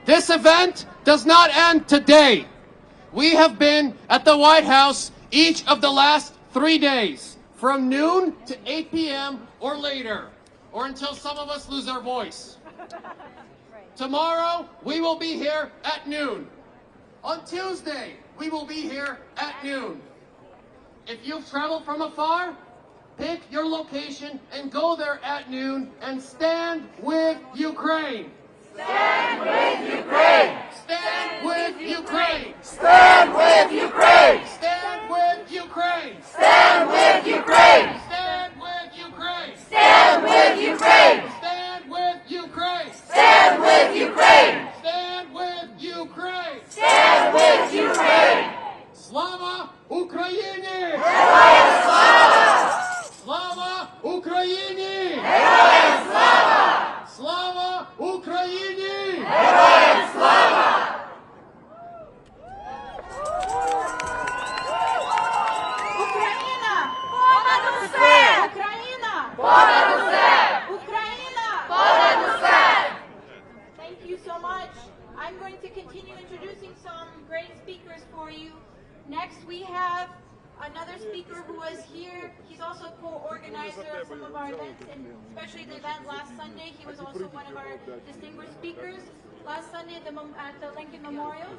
This event does not end today. We have been at the White House each of the last 3 days, from noon to 8 p.m. or later, or until some of us lose our voice. Tomorrow, we will be here at noon. On Tuesday, we will be here at noon. If you've traveled from afar, pick your location and go there at noon and stand with Ukraine. Stand with Ukraine. Stand with Ukraine. Stand with Ukraine. Stand with Ukraine. Stand with Ukraine. Stand with Ukraine. Stand with Ukraine. Stand with Ukraine. Stand with Ukraine. Stand with Ukraine. Stand with Ukraine. Slava Ukraini! Героям слава! Slava Ukraini! Героям слава! Slava Ukraini! Героям слава! Україна! Понад усе! Україна! Понад усе! Україна! Понад усе! Thank you so much. I'm going to continue introducing some great speakers for you. Next, we have another speaker who was here. He's also a co-organizer of some of our events, and especially the event last Sunday. He was also one of our distinguished speakers last Sunday at the Lincoln Memorial.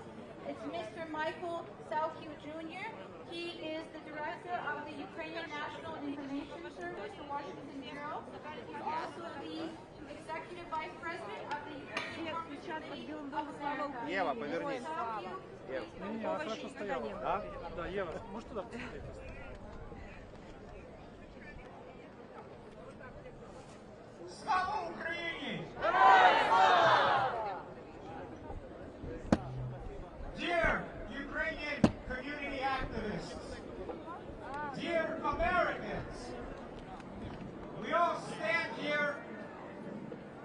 It's Mr. Michael Salkiw Jr. He is the director of the Ukrainian National Information Service, the Washington Bureau. He's also the executive vice president of the Ukrainian Community of America. Ева, повернись. Salkiw, Ева. Не, она хорошо стояла. Да? Да, Ева, можешь туда посмотреть? Слава Україні! Dear Ukrainian community activists, dear Americans, we all stand here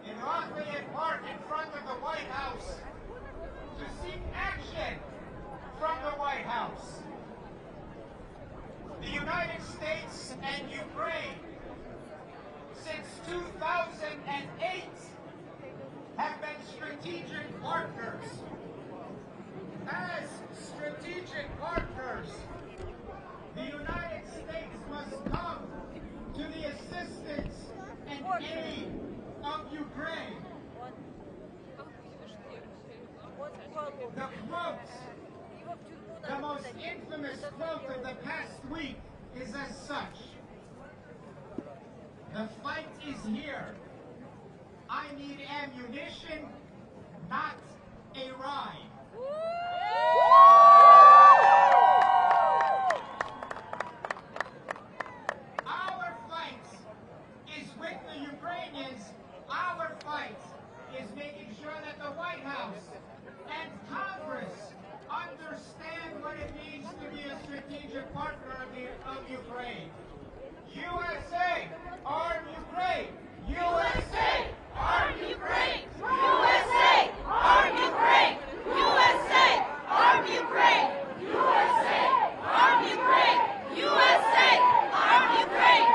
in Lafayette Park in front of the White House to seek action from the White House. quote of the past week is as such: "The fight is here. I need ammunition, not a ride." Our fight is with the Ukrainians. Our fight is making sure that the White House and Congress understand what it means to be a strategic partner of Ukraine. USA, arm Ukraine! USA, arm Ukraine! USA, arm Ukraine! USA, arm Ukraine! USA, arm Ukraine! USA, arm Ukraine!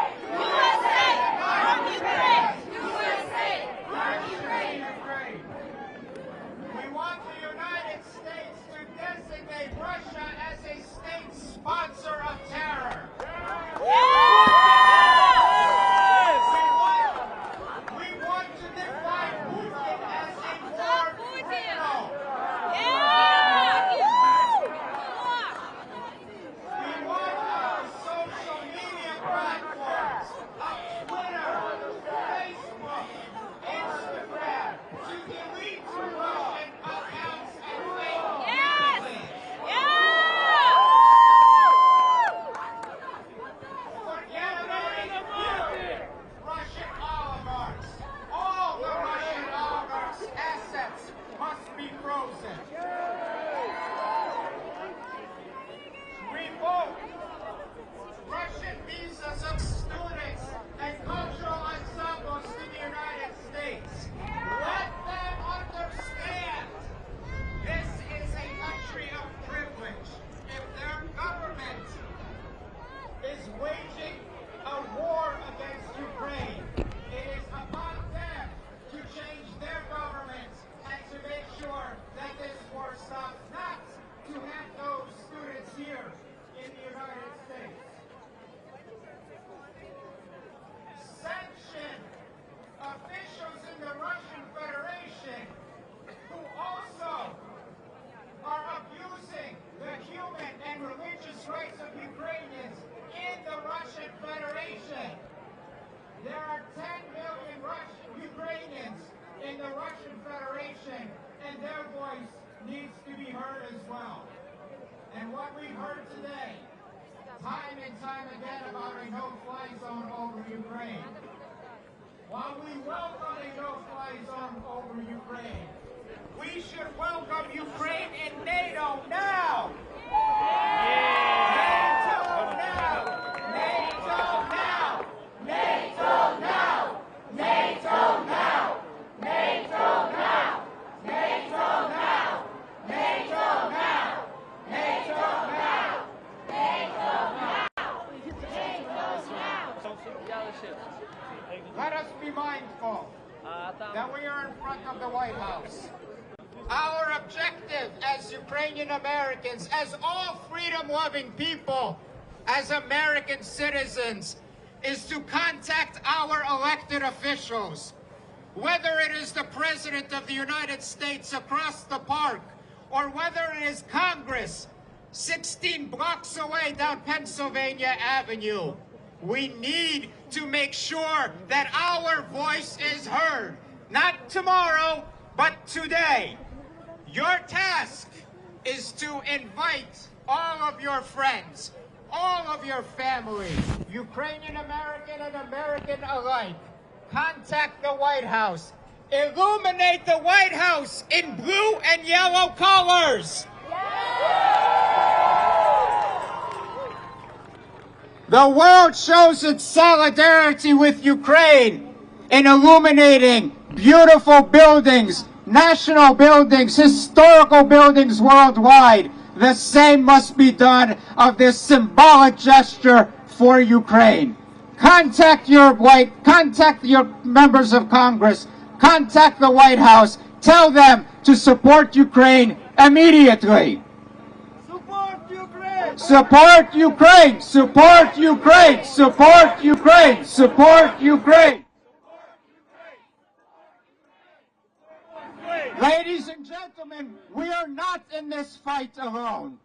USA, arm Ukraine! USA, arm Ukraine! We want the United States to designate Russia as a state sponsor of terror. We want to define Putin as a war criminal. We want our social media platforms of Twitter, Facebook, Instagram to delete Russian accounts and fake news. Forget about a few Russian oligarchs. All the Russian oligarchs' assets must be frozen. Revoke Russian visas of students and cultural ensembles to the United States. Let them understand this is a country of privilege. If their government is waging a war against Ukraine, it is upon them to change their government and to make sure that this war stops, not to have those students here in the United States. Sanction officials in the Russian Federation who also are abusing the human and religious rights of Ukrainians in the Russian Federation. There are 10 million Ukrainians in the Russian Federation, and their voice needs to be heard as well. And what we've heard today, time and time again, about a no-fly zone over Ukraine. While we welcome a no-fly zone over Ukraine, we should welcome Ukraine in NATO now! NATO now! NATO now! NATO now! NATO now! NATO now! NATO now! NATO now! NATO now! Let us be mindful that we are in front of the White House. Our objective as Ukrainian Americans, as all freedom-loving people, as American citizens, is to contact our elected officials. Whether it is the President of the United States across the park, or whether it is Congress 16 blocks away down Pennsylvania Avenue, we need to make sure that our voice is heard. Not tomorrow, but today. Your task is to invite all of your friends, all of your family, Ukrainian American and American alike. Contact the White House. Illuminate the White House in blue and yellow colors. The world shows its solidarity with Ukraine in illuminating beautiful buildings, national buildings, historical buildings worldwide. The same must be done of this symbolic gesture for Ukraine. Contact your members of Congress. Contact the White House. Tell them to support Ukraine immediately. Support Ukraine! Support Ukraine! Support Ukraine! Support Ukraine! Ladies and gentlemen, we are not in this fight alone.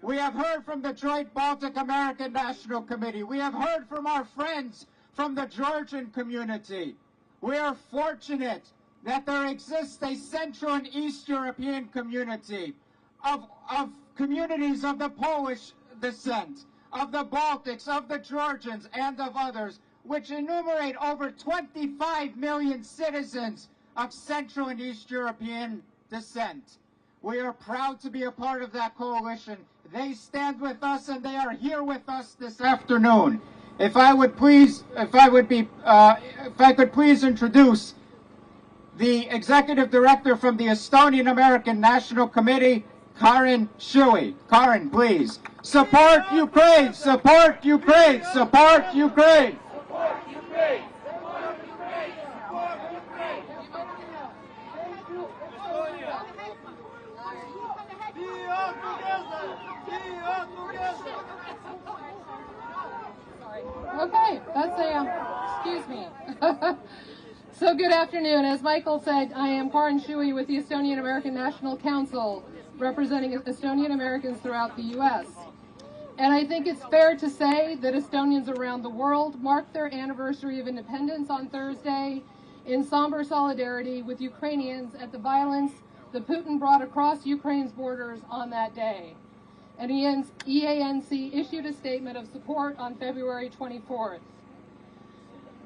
We have heard from the Joint Baltic American National Committee. We have heard from our friends from the Georgian community. We are fortunate that there exists a Central and East European community of communities of the Polish descent, of the Baltics, of the Georgians, and of others, which enumerate over 25 million citizens of Central and East European descent. We are proud to be a part of that coalition. They stand with us, and they are here with us this afternoon. If I could please introduce the executive director from the Estonian American National Committee, Karin Shui. Karin, please. Support Ukraine! Support Ukraine! Support Ukraine! Support Ukraine! Support Ukraine! Support Okay, that's excuse me. So good afternoon. As Michael said, I am Karin Shui with the Estonian American National Council, representing Estonian Americans throughout the U.S. And I think it's fair to say that Estonians around the world mark their anniversary of independence on Thursday in somber solidarity with Ukrainians at the violence that Putin brought across Ukraine's borders on that day. And EANC issued a statement of support on February 24th.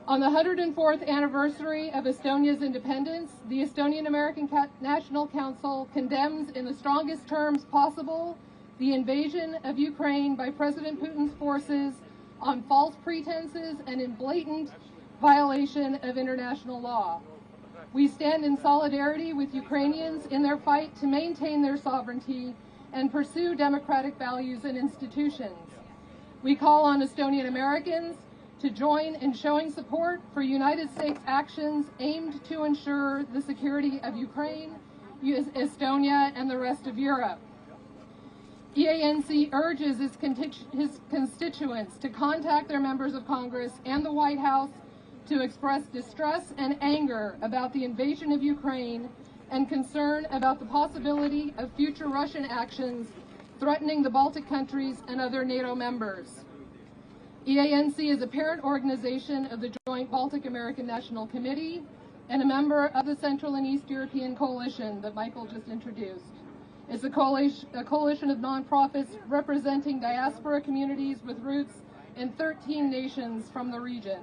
On the 104th anniversary of Estonia's independence, the Estonian American National Council condemns in the strongest terms possible the invasion of Ukraine by President Putin's forces on false pretenses and in blatant violation of international law. We stand in solidarity with Ukrainians in their fight to maintain their sovereignty and pursue democratic values and institutions. We call on Estonian Americans to join in showing support for United States actions aimed to ensure the security of Ukraine, Estonia, and the rest of Europe. EANC urges its constituents to contact their members of Congress and the White House to express distress and anger about the invasion of Ukraine and concern about the possibility of future Russian actions threatening the Baltic countries and other NATO members. EANC is a parent organization of the Joint Baltic American National Committee and a member of the Central and East European Coalition that Michael just introduced. It's a coalition of nonprofits representing diaspora communities with roots in 13 nations from the region.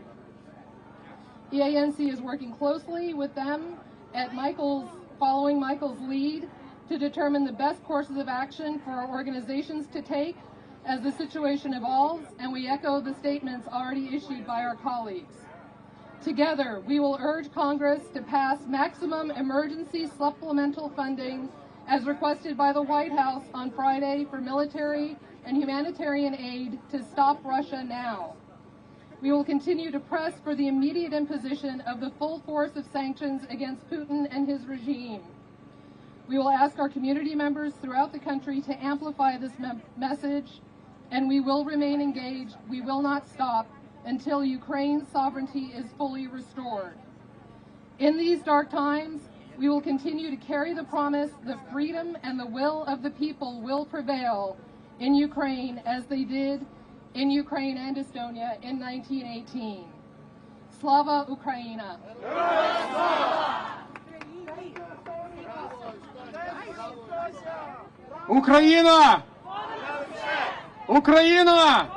EANC is working closely with them at following Michael's lead to determine the best courses of action for our organizations to take as the situation evolves, and we echo the statements already issued by our colleagues. Together, we will urge Congress to pass maximum emergency supplemental funding as requested by the White House on Friday for military and humanitarian aid to stop Russia now. We will continue to press for the immediate imposition of the full force of sanctions against Putin and his regime. We will ask our community members throughout the country to amplify this message, and we will remain engaged. We will not stop until Ukraine's sovereignty is fully restored. In these dark times, we will continue to carry the promise that freedom and the will of the people will prevail in Ukraine as they did in Ukraine and Estonia in 1918. Slava Ukraina! Ukraina! Ukraina!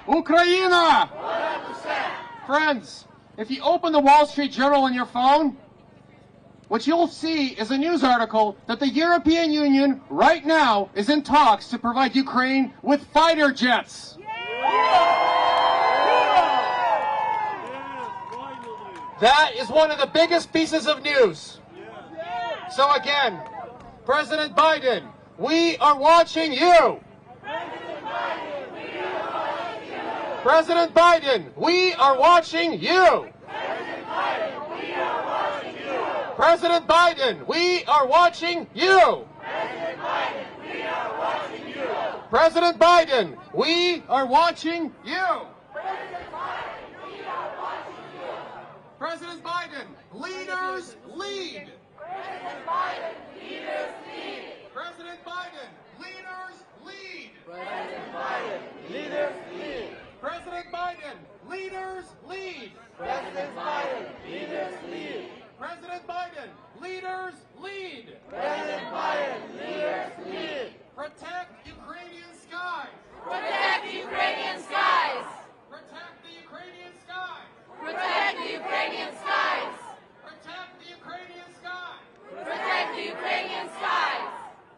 Ukraina! Friends, if you open the Wall Street Journal on your phone, what you'll see is a news article that the European Union right now is in talks to provide Ukraine with fighter jets. That is one of the biggest pieces of news. So again, President Biden, we are watching you. President Biden, we are watching you. President Biden, we are watching you. President Biden, we are watching you. President Biden, leaders lead. President Biden, leaders lead. President Biden, leaders lead. President Biden, leaders lead. President Biden, leaders lead. President Biden, leaders lead. President Biden, leaders lead. President Biden, leaders lead. Protect Ukrainian skies. Protect the Ukrainian skies. Protect the Ukrainian skies. Protect the Ukrainian skies. Protect the Ukrainian skies. Protect the Ukrainian skies.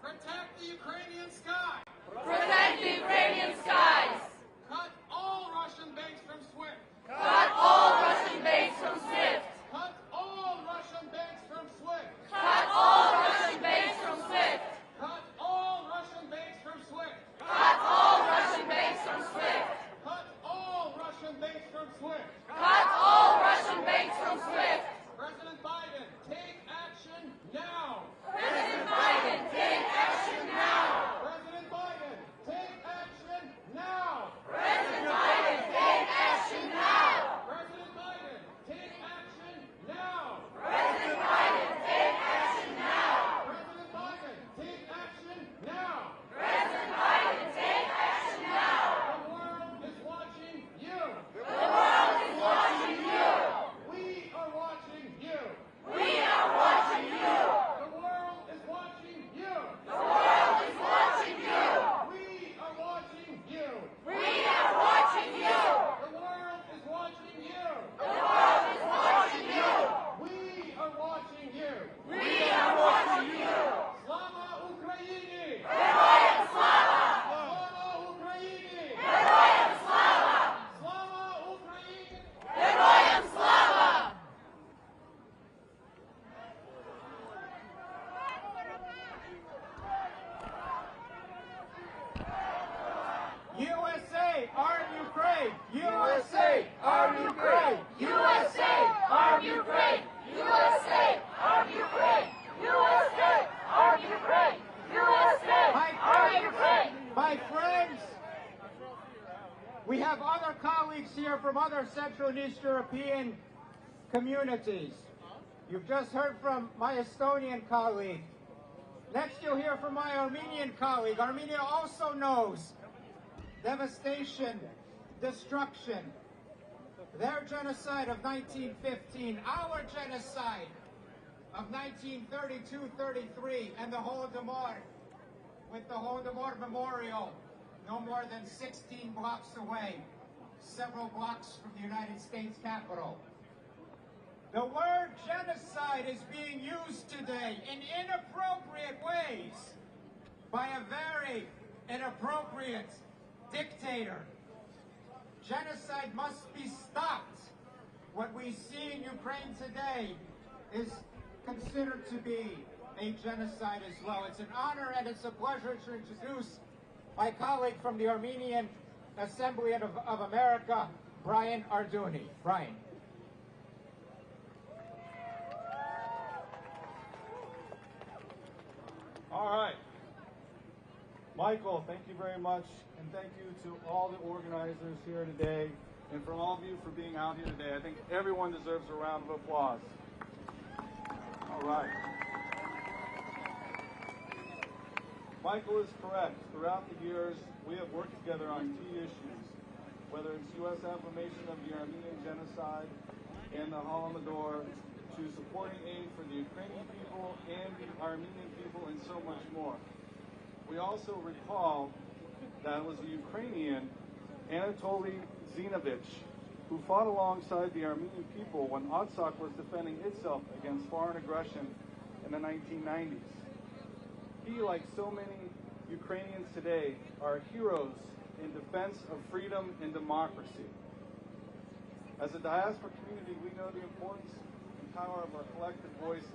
Protect the Ukrainian skies. Protect the Ukrainian skies. Cut all Russian banks from SWIFT. Cut all Russian banks from SWIFT. Cut all Russian banks from SWIFT. Cut all Russian banks from SWIFT. Cut all Russian banks from SWIFT. Cut all Russian banks from SWIFT. Cut all Russian banks from SWIFT. Cut all Russian banks from SWIFT. President Biden, take action now. President Biden, take action now. President Biden, take action now. President Biden, take action now. President Biden, take action now. President Biden, take action now. President Biden, take action now. President Biden, take action now. The world is watching you. The world is watching you. We are watching you. We are watching you. The world is watching you. The world is watching you. We are watching you. We are watching you. The world is watching you. The world is watching you. We are watching you. We are watching you. Slava Ukraini! Героям слава! Slava Ukraini! Героям слава! Slava Ukraini! Героям слава! USA, arm Ukraine! USA, arm Ukraine! USA, arm Ukraine! USA, arm Ukraine! USA, arm Ukraine! USA, arm Ukraine! My friends, we have other colleagues here from other Central and East European communities. You've just heard from my Estonian colleague. Next you'll hear from my Armenian colleague. Armenia also knows devastation, destruction, their genocide of 1915, our genocide of 1932-33, and the Holodomor, with the Holodomor Memorial no more than 16 blocks away, several blocks from the United States Capitol. The word genocide is being used today in inappropriate ways by a very inappropriate dictator. Genocide must be stopped. What we see in Ukraine today is considered to be a genocide as well. It's an honor and it's a pleasure to introduce my colleague from the Armenian Assembly of America, Brian Arduni. Brian. All right. Michael, thank you very much, and thank you to all the organizers here today, and for all of you for being out here today. I think everyone deserves a round of applause. All right. Michael is correct. Throughout the years, we have worked together on key issues, whether it's U.S. affirmation of the Armenian genocide and the Holodomor, to supporting aid for the Ukrainian people and the Armenian people, and so much more. We also recall that it was the Ukrainian Anatoly Zinovich who fought alongside the Armenian people when Artsakh was defending itself against foreign aggression in the 1990s. He, like so many Ukrainians today, are heroes in defense of freedom and democracy. As a diaspora community, we know the importance and power of our collective voices.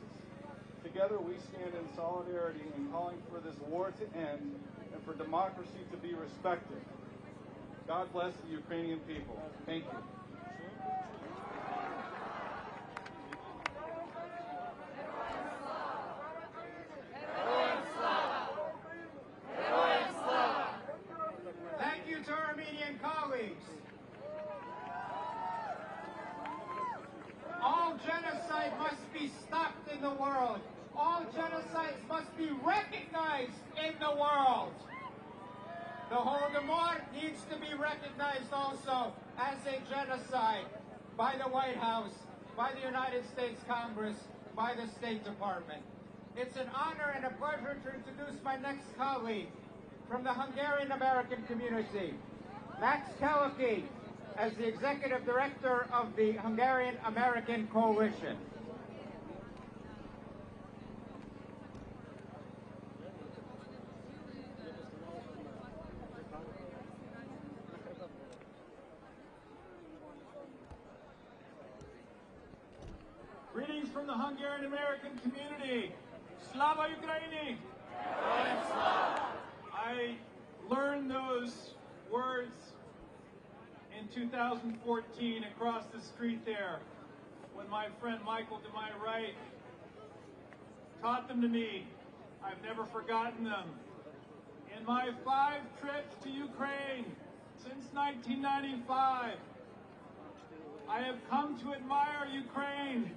Together we stand in solidarity in calling for this war to end and for democracy to be respected. God bless the Ukrainian people. Thank you. Thank you to Armenian colleagues. All genocide must be stopped in the world. All genocides must be recognized in the world. The Holodomor needs to be recognized also as a genocide by the White House, by the United States Congress, by the State Department. It's an honor and a pleasure to introduce my next colleague from the Hungarian American community, Max Keleki, as the Executive Director of the Hungarian American Coalition. Greetings from the Hungarian American community. Slava Ukraini! I learned those words in 2014 across the street there when my friend Michael to my right taught them to me. I've never forgotten them. In my 5 trips to Ukraine since 1995, I have come to admire Ukraine